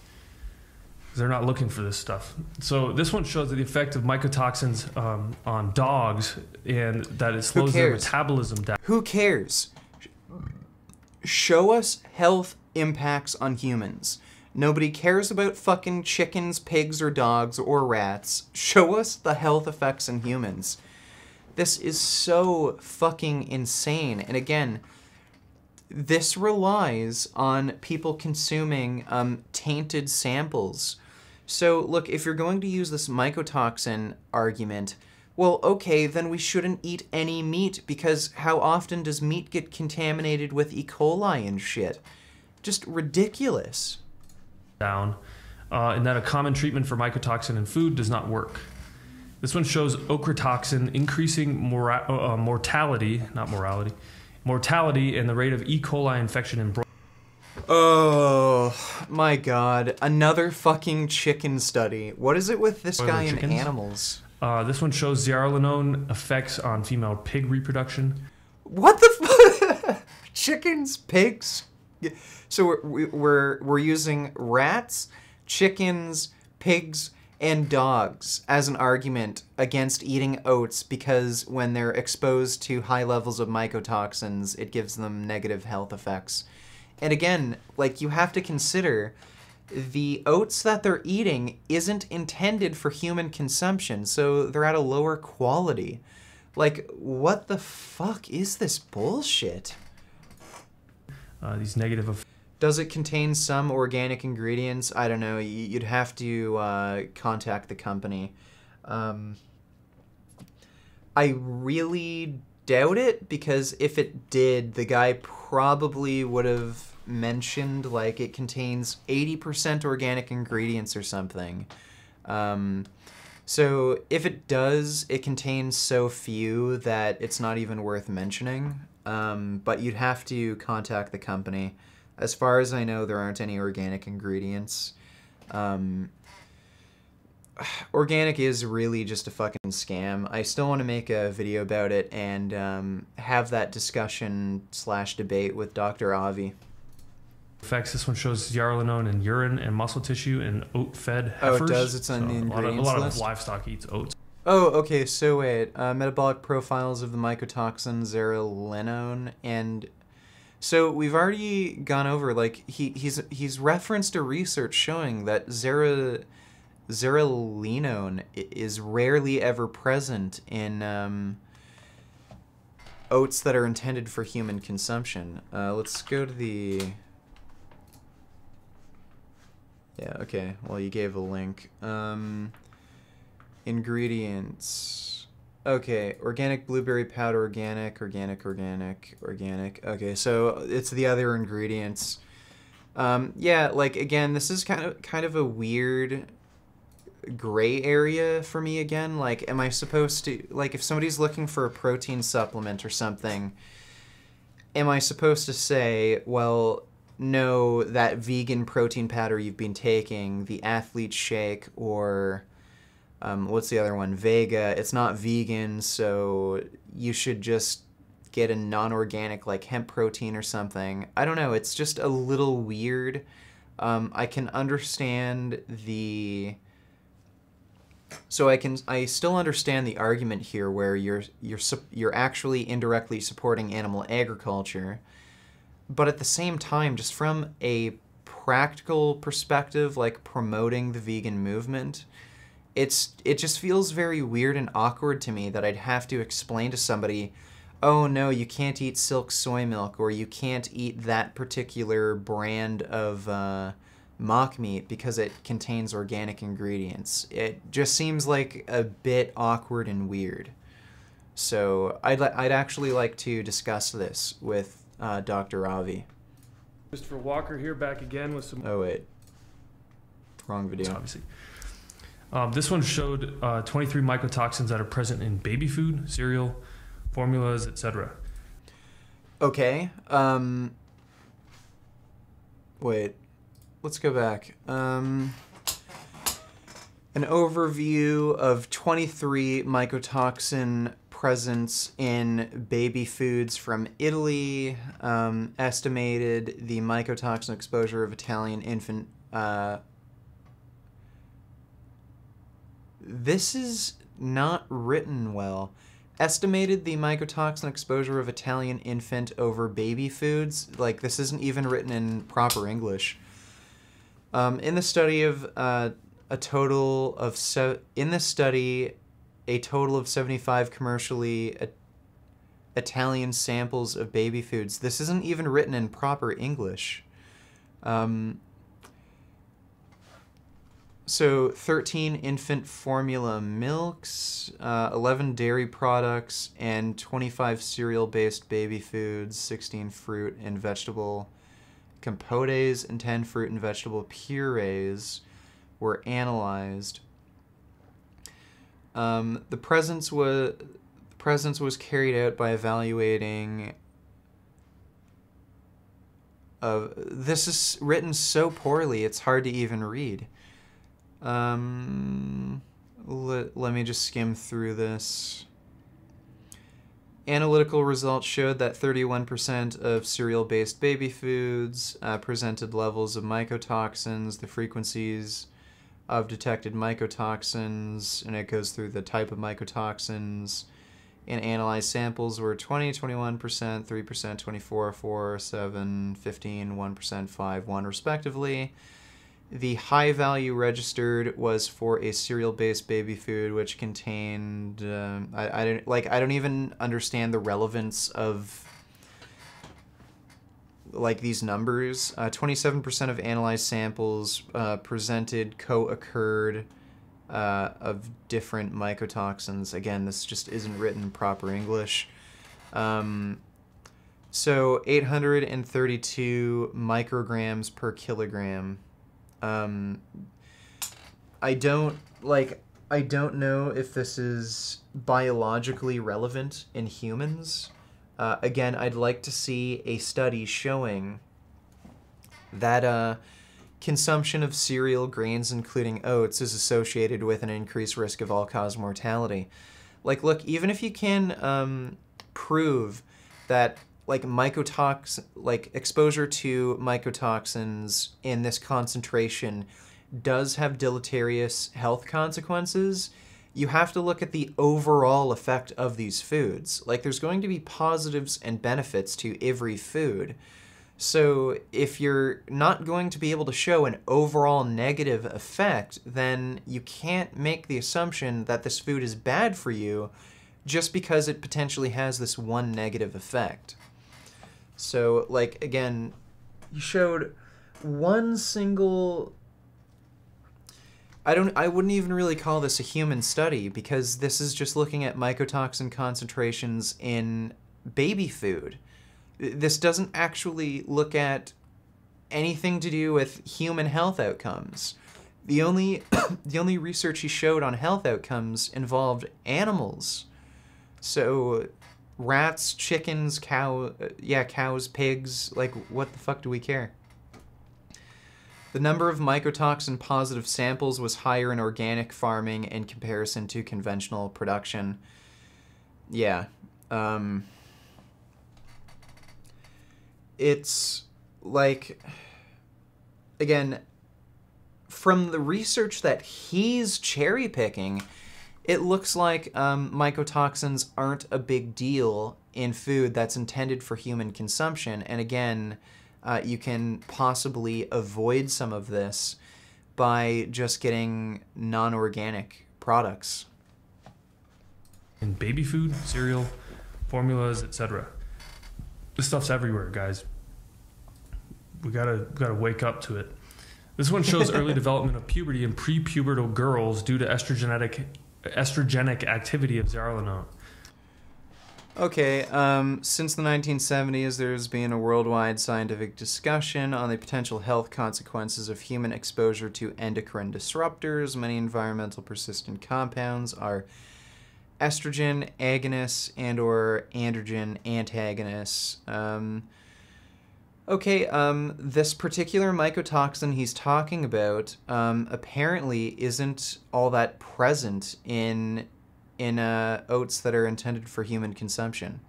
They're not looking for this stuff. So this one shows the effect of mycotoxins on dogs, and that it slows their metabolism down. Who cares? Show us health impacts on humans. Nobody cares about fucking chickens, pigs, or dogs, or rats. Show us the health effects in humans. This is so fucking insane. And again, this relies on people consuming tainted samples. So, look, if you're going to use this mycotoxin argument, well, okay, then we shouldn't eat any meat, because how often does meat get contaminated with E. coli and shit? Just ridiculous. Down, and that a common treatment for mycotoxin in food does not work. This one shows ochratoxin increasing mortality, not morality, mortality and the rate of E. coli infection in broilers. Oh my god, another fucking chicken study. What is it with this guy and animals? This one shows zearalenone effects on female pig reproduction. What the fuck? Chickens, pigs? So we're using rats, chickens, pigs, and dogs as an argument against eating oats, because when they're exposed to high levels of mycotoxins, it gives them negative health effects. And again, like, you have to consider the oats that they're eating isn't intended for human consumption, so they're at a lower quality. Like, what the fuck is this bullshit? These negative effects. Does it contain some organic ingredients? I don't know. You'd have to contact the company. I really doubt it, because if it did, the guy probably would have mentioned like it contains 80% organic ingredients or something. So if it does, it contains so few that it's not even worth mentioning. But you'd have to contact the company. As far as I know, there aren't any organic ingredients. Organic is really just a fucking scam. I still want to make a video about it and have that discussion / debate with Dr. Avi. Effects. This one shows zearalenone in urine and muscle tissue in oat-fed heifers. Oh, it does? It's on the ingredients A lot list? of livestock eats oats. Oh, okay, so wait. Metabolic profiles of the mycotoxin zearalenone, and so we've already gone over, like, he's referenced a research showing that zearalenone is rarely ever present in oats that are intended for human consumption. Let's go to the... Yeah, okay. Well, you gave a link. Ingredients. Okay, organic blueberry powder, organic. Okay, so it's the other ingredients. Yeah, like, again, this is kind of a weird gray area for me again. Like, am I supposed to, like, if somebody's looking for a protein supplement or something, am I supposed to say, well, no, that vegan protein powder you've been taking, the Athlete Shake, or what's the other one, Vega, it's not vegan, so you should just get a non-organic, like, hemp protein or something. I don't know, it's just a little weird. I can understand the... So I still understand the argument here where you're actually indirectly supporting animal agriculture, but at the same time, just from a practical perspective, like promoting the vegan movement, it just feels very weird and awkward to me that I'd have to explain to somebody, oh no, you can't eat Silk soy milk, or you can't eat that particular brand of mock meat because it contains organic ingredients. It just seems like a bit awkward and weird. So I'd actually like to discuss this with Dr. Avi. Christopher Walker here, back again with some... Oh, wait. Wrong video. Obviously. This one showed 23 mycotoxins that are present in baby food, cereal, formulas, etc. Okay. Wait. Let's go back. An overview of 23 mycotoxin presence in baby foods from Italy. Estimated the mycotoxin exposure of Italian infant... This is not written well. Estimated the mycotoxin exposure of Italian infant over baby foods. Like, this isn't even written in proper English. In the study of a total of 75 commercially Italian samples of baby foods. This isn't even written in proper English. So 13 infant formula milks, 11 dairy products, and 25 cereal-based baby foods, 16 fruit and vegetable compotes, and 10 fruit and vegetable purees were analyzed. The presence was carried out by evaluating... this is written so poorly, it's hard to even read. Let me just skim through this. Analytical results showed that 31% of cereal-based baby foods presented levels of mycotoxins, the frequencies of detected mycotoxins, and it goes through the type of mycotoxins. In analyzed samples were 20, 21%, 3%, 24, 4, 7, 15, 1%, 5, 1 respectively. The high value registered was for a cereal-based baby food, which contained I don't even understand the relevance of like these numbers. 27% of analyzed samples presented co-occurred of different mycotoxins. Again, this just isn't written in proper English. So 832 micrograms per kilogram. I don't know if this is biologically relevant in humans. Again, I'd like to see a study showing that consumption of cereal grains, including oats, is associated with an increased risk of all-cause mortality. Like, look, even if you can prove that exposure to mycotoxins in this concentration does have deleterious health consequences, you have to look at the overall effect of these foods. Like, there's going to be positives and benefits to every food. So if you're not going to be able to show an overall negative effect, then you can't make the assumption that this food is bad for you just because it potentially has this one negative effect. So, like, again, you showed one single... I wouldn't even really call this a human study, because this is just looking at mycotoxin concentrations in baby food. This doesn't actually look at anything to do with human health outcomes. The only research he showed on health outcomes involved animals. So rats, chickens, cows, pigs, like, what the fuck do we care? The number of mycotoxin positive samples was higher in organic farming in comparison to conventional production. Yeah. It's like, again, from the research that he's cherry picking, it looks like mycotoxins aren't a big deal in food that's intended for human consumption. And again, you can possibly avoid some of this by just getting non-organic products. In baby food, cereal, formulas, etc. This stuff's everywhere, guys. We gotta wake up to it. This one shows early development of puberty in prepubertal girls due to estrogenic activity of zearalenone. Okay, since the 1970s, there's been a worldwide scientific discussion on the potential health consequences of human exposure to endocrine disruptors. Many environmental persistent compounds are estrogen agonists and or androgen antagonists. This particular mycotoxin he's talking about apparently isn't all that present in oats that are intended for human consumption.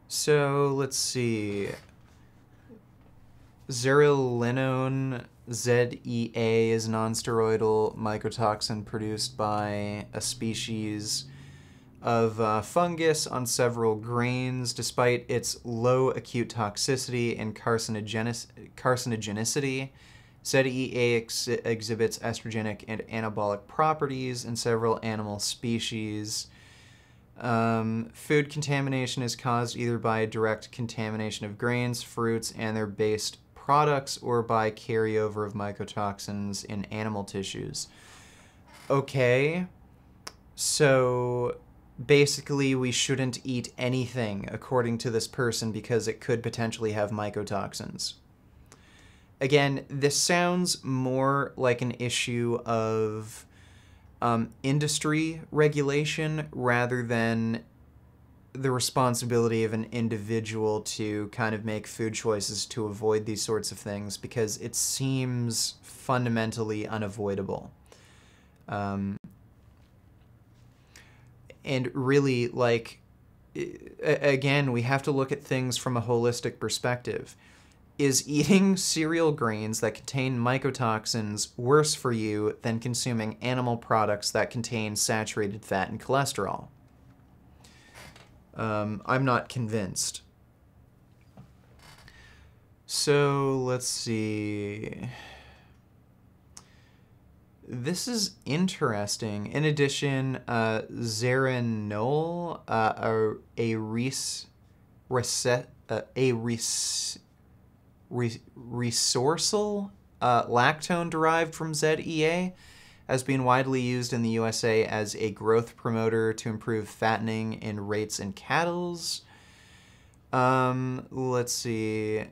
So let's see. Zearalenone, ZEA, is a non-steroidal mycotoxin produced by a species of fungus on several grains. Despite its low acute toxicity and carcinogenicity, ZEA exhibits estrogenic and anabolic properties in several animal species. Food contamination is caused either by direct contamination of grains, fruits, and their based products, or by carryover of mycotoxins in animal tissues. Okay, so basically we shouldn't eat anything, according to this person, because it could potentially have mycotoxins. Again, this sounds more like an issue of industry regulation rather than the responsibility of an individual to kind of make food choices to avoid these sorts of things, because it seems fundamentally unavoidable. And really, like, again, we have to look at things from a holistic perspective. Is eating cereal grains that contain mycotoxins worse for you than consuming animal products that contain saturated fat and cholesterol? I'm not convinced. So let's see. This is interesting. In addition, zearalenone, resourcil lactone derived from ZEA has been widely used in the USA as a growth promoter to improve fattening in rates in cattle. Let's see.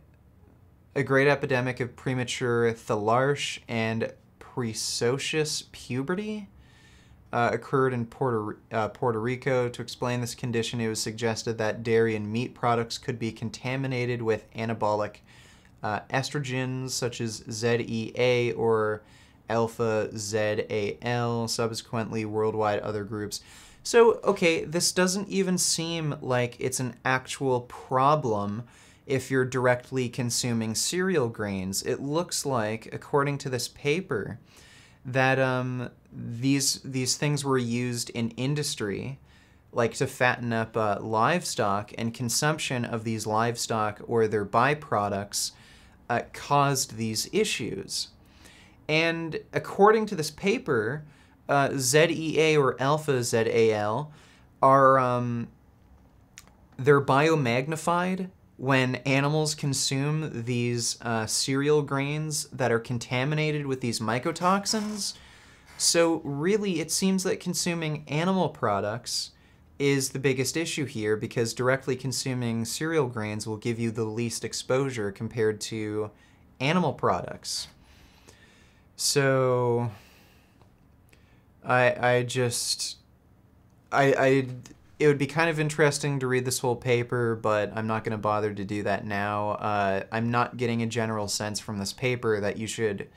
A great epidemic of premature thalarche and precocious puberty occurred in Puerto Rico. To explain this condition, it was suggested that dairy and meat products could be contaminated with anabolic estrogens such as ZEA or alpha ZAL, subsequently worldwide other groups. So, okay, this doesn't even seem like it's an actual problem if you're directly consuming cereal grains. It looks like, according to this paper, that these things were used in industry, like to fatten up livestock, and consumption of these livestock or their byproducts caused these issues. And according to this paper, ZEA or alpha ZAL are they're biomagnified when animals consume these cereal grains that are contaminated with these mycotoxins. So really, it seems that consuming animal products is the biggest issue here, because directly consuming cereal grains will give you the least exposure compared to animal products. So it would be kind of interesting to read this whole paper, but I'm not going to bother to do that now. I'm not getting a general sense from this paper that you should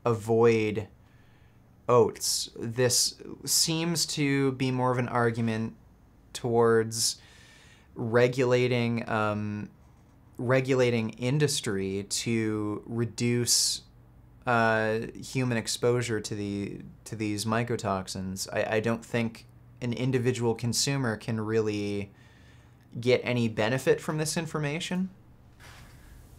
avoid oats. This seems to be more of an argument towards regulating industry to reduce human exposure to these mycotoxins. I don't think an individual consumer can really get any benefit from this information.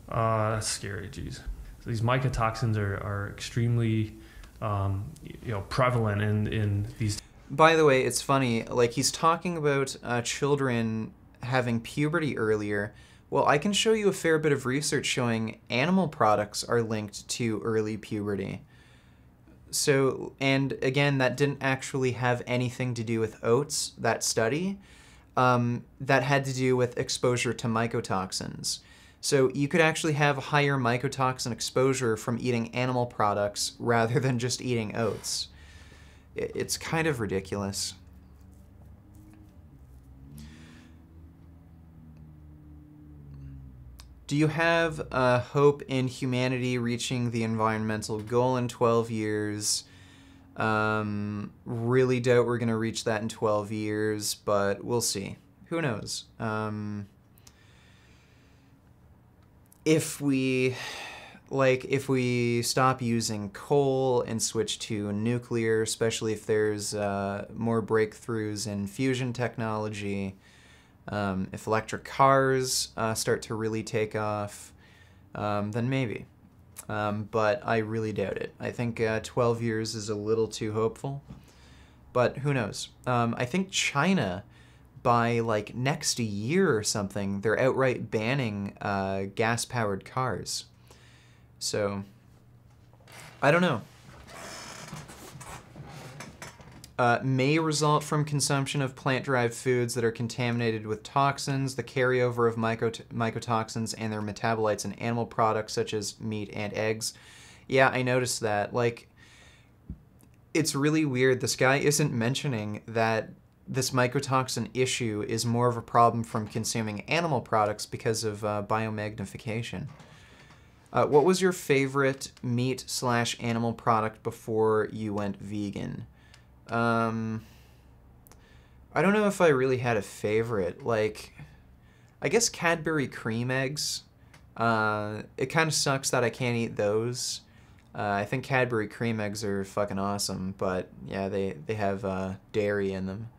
That's scary, geez. So these mycotoxins are extremely prevalent in these. By the way, it's funny, like he's talking about children having puberty earlier. Well, I can show you a fair bit of research showing animal products are linked to early puberty. So, and again, that didn't actually have anything to do with oats, that study. That had to do with exposure to mycotoxins. So you could actually have higher mycotoxin exposure from eating animal products rather than just eating oats. It's kind of ridiculous. Do you have hope in humanity reaching the environmental goal in 12 years? Really doubt we're going to reach that in 12 years, but we'll see. Who knows? If we stop using coal and switch to nuclear, especially if there's more breakthroughs in fusion technology, if electric cars start to really take off, then maybe. But I really doubt it. I think 12 years is a little too hopeful. But who knows? I think China, by like next year or something, they're outright banning gas-powered cars. So, I don't know. May result from consumption of plant-derived foods that are contaminated with toxins, the carryover of mycotoxins and their metabolites in animal products such as meat and eggs. Yeah, I noticed that. Like, it's really weird. This guy isn't mentioning that this mycotoxin issue is more of a problem from consuming animal products because of biomagnification. What was your favorite meat/animal product before you went vegan? I don't know if I really had a favorite. Like, I guess Cadbury cream eggs. It kind of sucks that I can't eat those. I think Cadbury cream eggs are fucking awesome, but yeah, they have dairy in them.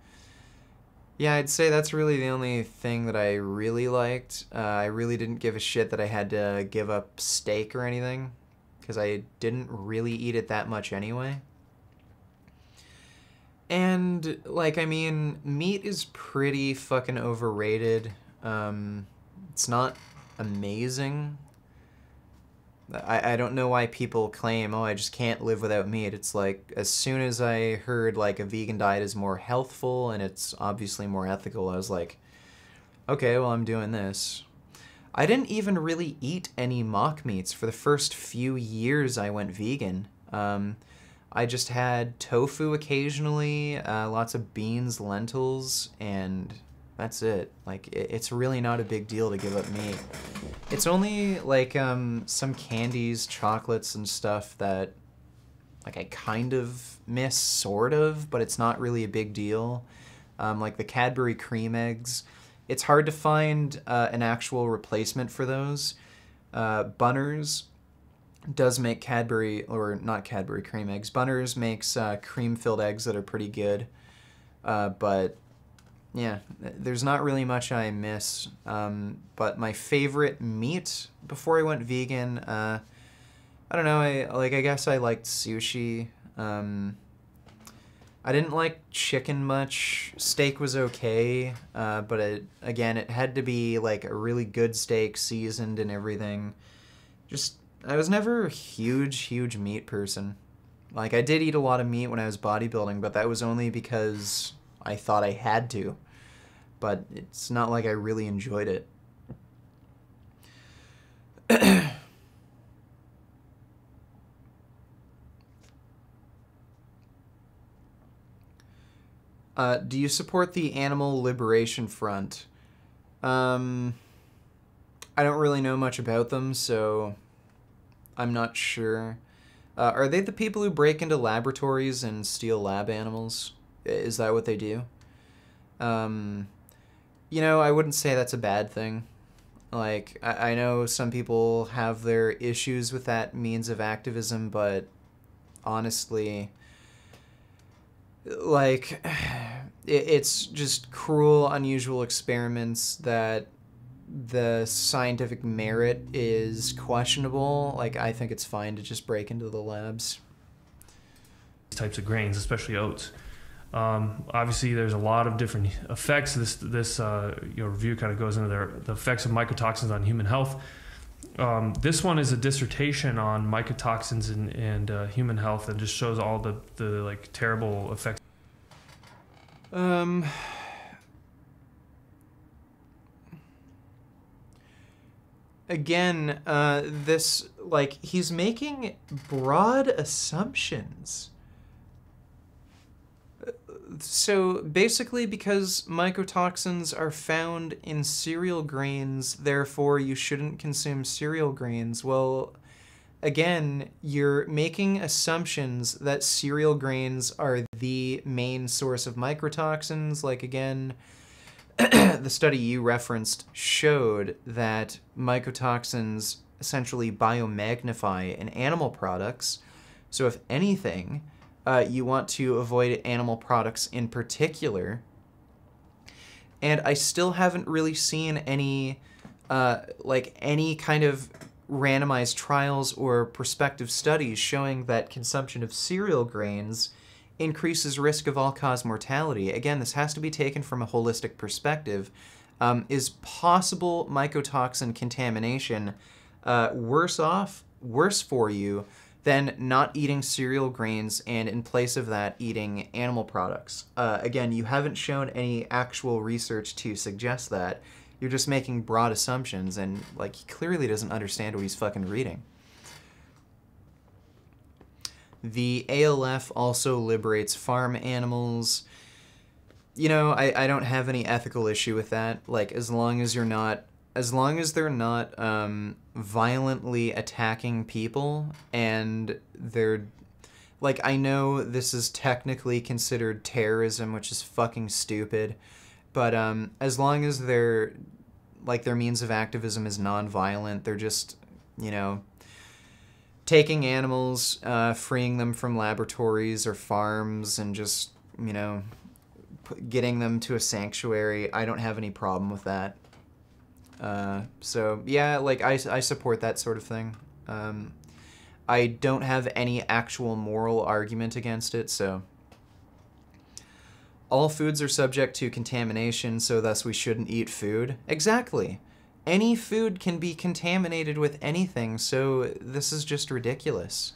Yeah, I'd say that's really the only thing that I really liked. I really didn't give a shit that I had to give up steak or anything, because I didn't really eat it that much anyway. And, like, I mean, meat is pretty fucking overrated. It's not amazing, I don't know why people claim, oh, I just can't live without meat. It's like, as soon as I heard, like, a vegan diet is more healthful and it's obviously more ethical, I was like, okay, well, I'm doing this. I didn't even really eat any mock meats for the first few years I went vegan. I just had tofu occasionally, lots of beans, lentils, and that's it. Like, it's really not a big deal to give up meat. It's only, like, some candies, chocolates, and stuff that, like, I kind of miss, sort of, but it's not really a big deal. Like the Cadbury cream eggs. It's hard to find an actual replacement for those. Bunners does make Cadbury, or not Cadbury cream eggs. Bunners makes cream-filled eggs that are pretty good. But yeah, there's not really much I miss. But my favorite meat before I went vegan, I don't know. I guess I liked sushi. I didn't like chicken much. Steak was okay, but it had to be like a really good steak, seasoned and everything. I was never a huge meat person. Like, I did eat a lot of meat when I was bodybuilding, but that was only because I thought I had to. But it's not like I really enjoyed it. Do you support the Animal Liberation Front? I don't really know much about them, so I'm not sure. Are they the people who break into laboratories and steal lab animals? Is that what they do? You know, I wouldn't say that's a bad thing. Like, I know some people have their issues with that means of activism, but honestly, like, it's just cruel, unusual experiments that the scientific merit is questionable. Like, I think it's fine to just break into the labs. Types of grains, especially oats. Obviously, there's a lot of different effects. This review kind of goes into the effects of mycotoxins on human health. This one is a dissertation on mycotoxins and human health, and just shows all the like terrible effects. Again, this, like, he's making broad assumptions. So basically, because mycotoxins are found in cereal grains, therefore you shouldn't consume cereal grains. Well, again, you're making assumptions that cereal grains are the main source of mycotoxins. Like, again, the study you referenced showed that mycotoxins essentially biomagnify in animal products. So if anything, you want to avoid animal products in particular. And I still haven't really seen any kind of randomized trials or prospective studies showing that consumption of cereal grains increases risk of all-cause mortality. Again, this has to be taken from a holistic perspective. Is possible mycotoxin contamination worse for you than not eating cereal grains and, in place of that, eating animal products? Again, you haven't shown any actual research to suggest that. You're just making broad assumptions, and, like, he clearly doesn't understand what he's fucking reading. The ALF also liberates farm animals. You know, I don't have any ethical issue with that. Like, as long as they're not violently attacking people, and they're, like, I know this is technically considered terrorism, which is fucking stupid, but as long as their means of activism is non-violent, they're just, you know, taking animals, freeing them from laboratories or farms, and just, you know, getting them to a sanctuary, I don't have any problem with that. So, yeah, like, I support that sort of thing. I don't have any actual moral argument against it, so. All foods are subject to contamination, so thus we shouldn't eat food. Exactly. any food can be contaminated with anything, so this is just ridiculous.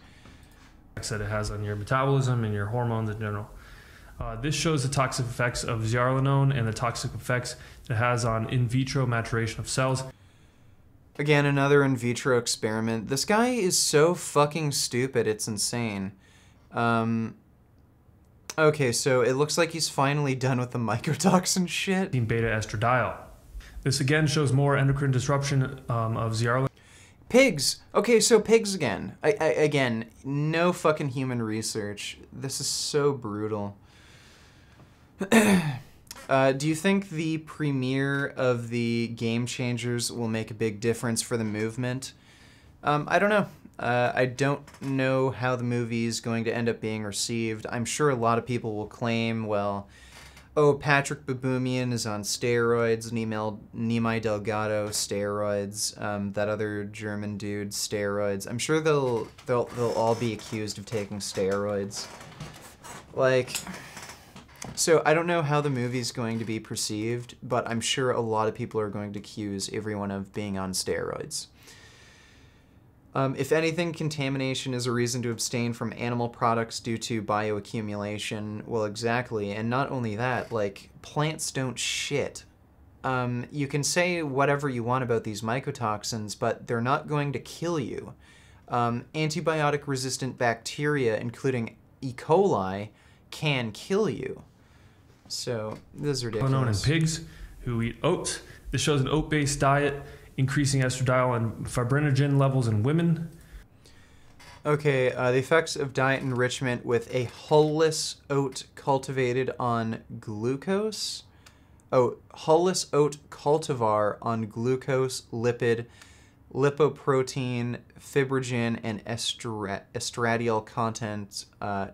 That it has on your metabolism and your hormones in general. This shows the toxic effects of zearalenone and the toxic effects it has on in vitro maturation of cells. Again, another in vitro experiment. This guy is so fucking stupid, it's insane. Okay, so it looks like he's finally done with the mycotoxin shit. Beta estradiol. This again shows more endocrine disruption of zearalenone. Pigs! Okay, so pigs again. Again, no fucking human research. This is so brutal. Do you think the premiere of the Game Changers will make a big difference for the movement? I don't know. I don't know how the movie is going to end up being received. I'm sure a lot of people will claim, well, oh, Patrick Baboumian is on steroids, Nimai Delgado steroids, that other German dude steroids. I'm sure they'll all be accused of taking steroids. Like, so I don't know how the movie's going to be perceived, but I'm sure a lot of people are going to accuse everyone of being on steroids. If anything, contamination is a reason to abstain from animal products due to bioaccumulation. Well, exactly. And not only that, like, plants don't shit. You can say whatever you want about these mycotoxins, but they're not going to kill you. Antibiotic-resistant bacteria, including E. coli, can kill you. So, this is ridiculous. Known as pigs who eat oats. This shows an oat-based diet increasing estradiol and fibrinogen levels in women. Okay, the effects of diet enrichment with a hulless oat cultivated on glucose. Oh, hulless oat cultivar on glucose, lipid, lipoprotein, fibrinogen, and estradiol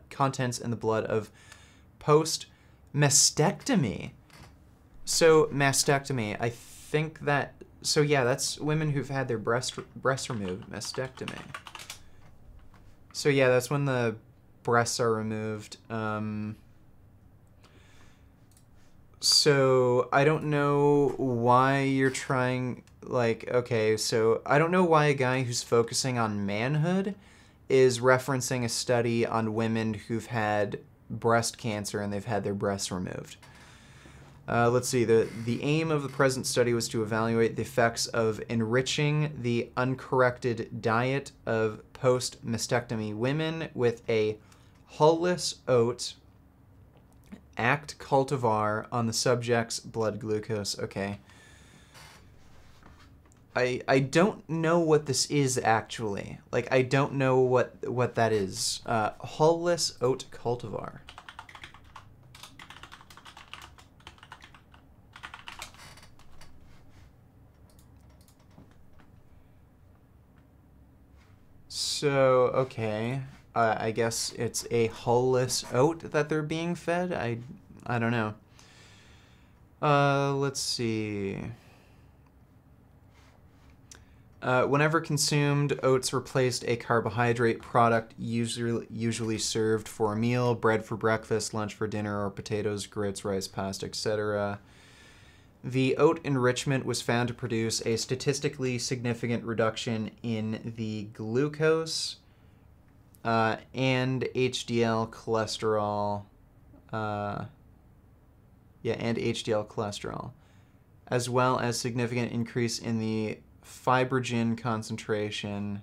contents in the blood of post-mastectomy. So, mastectomy, I think that... So yeah, that's women who've had their breasts removed, mastectomy. So yeah, that's when the breasts are removed. So I don't know why you're trying, like, okay, so I don't know why a guy who's focusing on manhood is referencing a study on women who've had breast cancer and they've had their breasts removed. Let's see, the aim of the present study was to evaluate the effects of enriching the uncorrected diet of post-mastectomy women with a hulless oat act cultivar on the subject's blood glucose. Okay. I don't know what this is actually. Like, I don't know what that is. Hulless oat cultivar. So, okay, I guess it's a hulless oat that they're being fed? I don't know. Let's see. Whenever consumed, oats replaced a carbohydrate product usually served for a meal, bread for breakfast, lunch for dinner, or potatoes, grits, rice, pasta, etc. The oat enrichment was found to produce a statistically significant reduction in the glucose and HDL cholesterol. And HDL cholesterol, as well as significant increase in the fibrinogen concentration.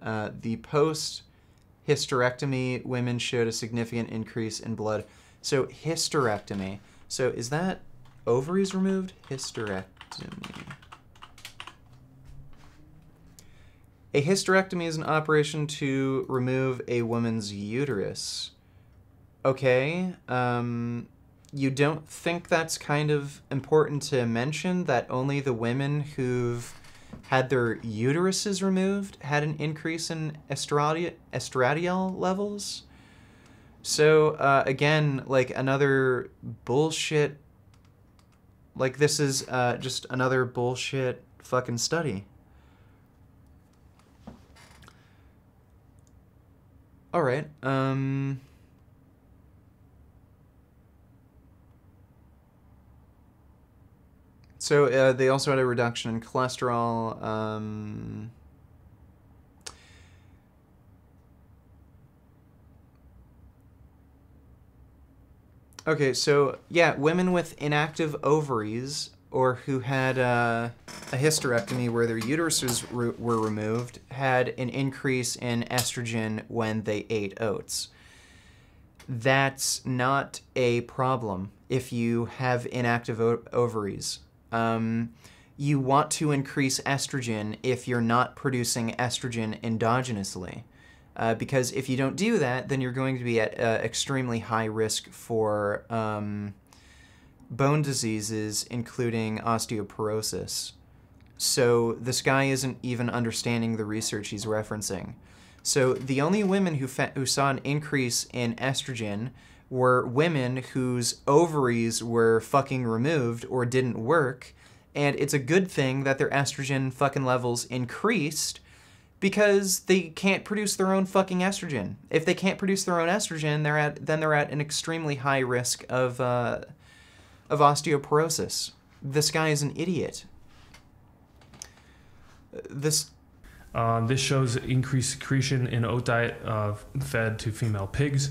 The post-hysterectomy women showed a significant increase in blood. So hysterectomy. So is that ovaries removed? Hysterectomy. A hysterectomy is an operation to remove a woman's uterus. Okay, you don't think that's kind of important to mention, that only the women who've had their uteruses removed had an increase in estradiol levels? So, again, like, another bullshit, like, this is just another bullshit fucking study. Alright, So they also had a reduction in cholesterol. Okay, so yeah, women with inactive ovaries or who had a hysterectomy where their uteruses were removed had an increase in estrogen when they ate oats. That's not a problem if you have inactive ovaries. You want to increase estrogen if you're not producing estrogen endogenously. Because if you don't do that, then you're going to be at extremely high risk for bone diseases, including osteoporosis. So this guy isn't even understanding the research he's referencing. So the only women who saw an increase in estrogen were women whose ovaries were fucking removed or didn't work, and it's a good thing that their estrogen fucking levels increased because they can't produce their own fucking estrogen. If they can't produce their own estrogen, they're at an extremely high risk of osteoporosis. This guy is an idiot. This shows increased secretion in oat diet fed to female pigs.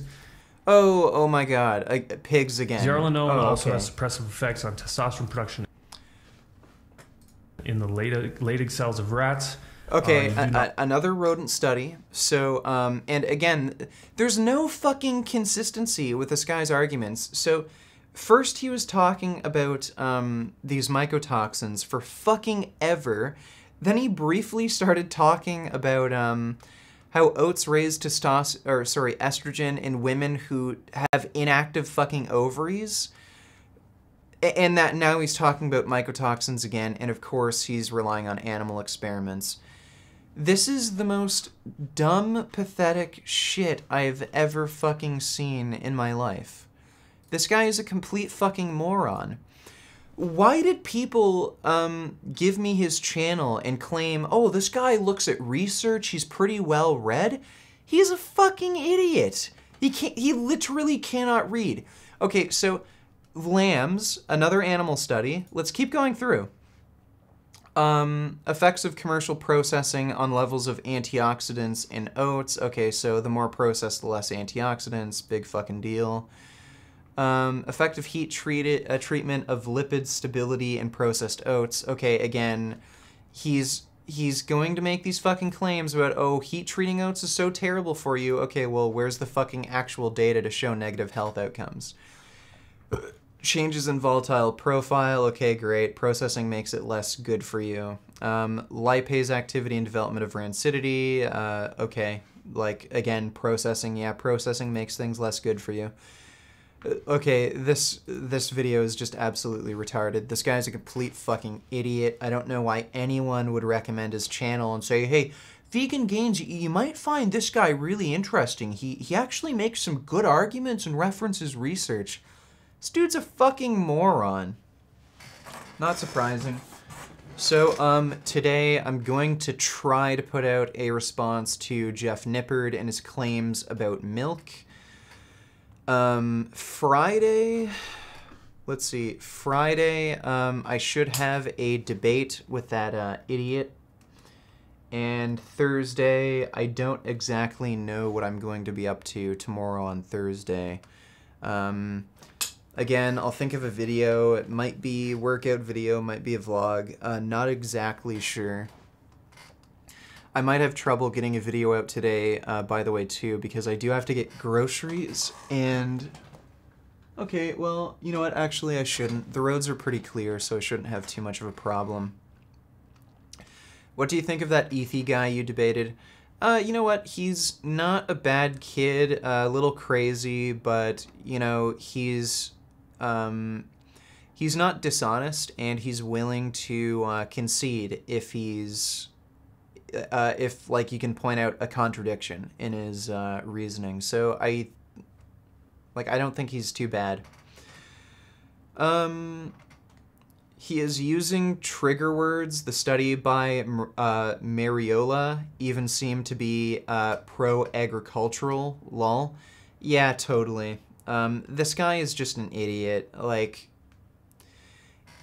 Oh my God, pigs again. Zearalenone also has suppressive effects on testosterone production in the Leydig cells of rats. Okay, another rodent study. So, and again, there's no fucking consistency with this guy's arguments. So, first he was talking about these mycotoxins for fucking ever. Then he briefly started talking about how oats raise estrogen in women who have inactive fucking ovaries. And that now he's talking about mycotoxins again, and of course he's relying on animal experiments. This is the most dumb, pathetic shit I've ever fucking seen in my life. This guy is a complete fucking moron. Why did people give me his channel and claim, oh, this guy looks at research, he's pretty well read? He's a fucking idiot. He literally cannot read. Okay, so lambs, another animal study. Let's keep going through. Effects of commercial processing on levels of antioxidants in oats. Okay, so the more processed, the less antioxidants. Big fucking deal. Effective heat treatment of lipid stability in processed oats. Okay, again, he's going to make these fucking claims about, oh, heat treating oats is so terrible for you. Okay, well, where's the fucking actual data to show negative health outcomes? Changes in volatile profile. Okay, great. Processing makes it less good for you. Lipase activity and development of rancidity. Okay, like, again, processing. Yeah, processing makes things less good for you. Okay, this video is just absolutely retarded. This guy's a complete fucking idiot. I don't know why anyone would recommend his channel and say, hey, Vegan Gains, you might find this guy really interesting. He actually makes some good arguments and references research. This dude's a fucking moron. Not surprising. So, today I'm going to try to put out a response to Jeff Nippard and his claims about milk. Friday, I should have a debate with that, idiot. And Thursday, I don't exactly know what I'm going to be up to tomorrow on Thursday. Again, I'll think of a video. It might be a workout video, might be a vlog. Not exactly sure. I might have trouble getting a video out today, by the way, too, because I do have to get groceries, and... Okay, well, you know what? Actually, I shouldn't. The roads are pretty clear, so I shouldn't have too much of a problem. What do you think of that Ethi guy you debated? You know what? He's not a bad kid, a little crazy, but, you know, he's not dishonest, and he's willing to concede if he's... if, like, you can point out a contradiction in his reasoning. So I don't think he's too bad. He is using trigger words. The study by Mariola even seemed to be pro-agricultural, lol. Yeah, totally. This guy is just an idiot. Like,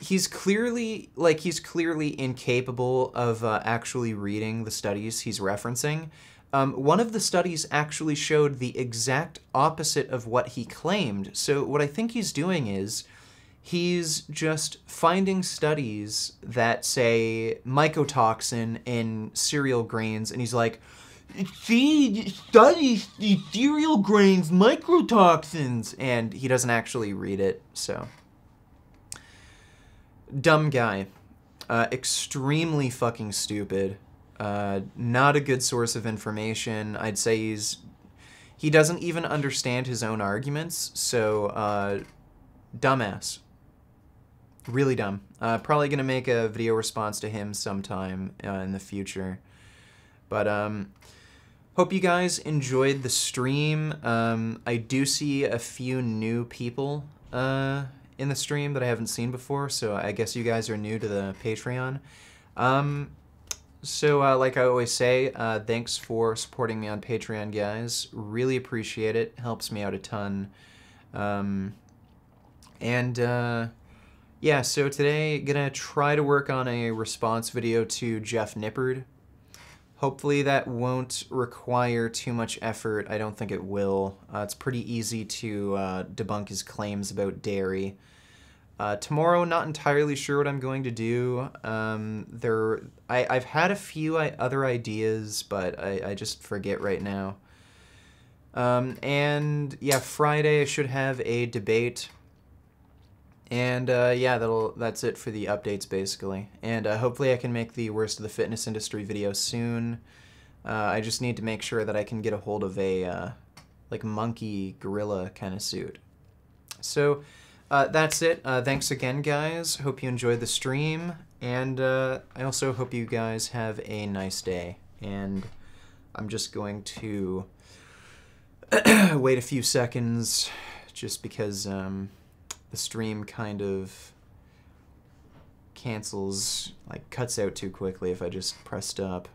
he's clearly incapable of actually reading the studies he's referencing. One of the studies actually showed the exact opposite of what he claimed. So what I think he's doing is he's just finding studies that say mycotoxin in cereal grains, and he's like, see, studies, the cereal grains, microtoxins, and he doesn't actually read it, so. Dumb guy. Extremely fucking stupid. Not a good source of information. I'd say he doesn't even understand his own arguments, so, dumbass. Really dumb. Probably gonna make a video response to him sometime in the future. But, hope you guys enjoyed the stream. I do see a few new people in the stream that I haven't seen before, so I guess you guys are new to the Patreon. So like I always say, thanks for supporting me on Patreon, guys. Really appreciate it. Helps me out a ton. Yeah, so today, gonna try to work on a response video to Jeff Nippard. Hopefully that won't require too much effort. I don't think it will. It's pretty easy to debunk his claims about dairy. Tomorrow, not entirely sure what I'm going to do. I've had a few other ideas, but I just forget right now. And yeah, Friday I should have a debate. And yeah, that's it for the updates, basically. And hopefully I can make the Worst of the Fitness Industry video soon. I just need to make sure that I can get a hold of a like monkey gorilla kind of suit. So that's it. Thanks again, guys. Hope you enjoyed the stream. And I also hope you guys have a nice day. And I'm just going to wait a few seconds just because the stream kind of cancels, like cuts out too quickly if I just press stop.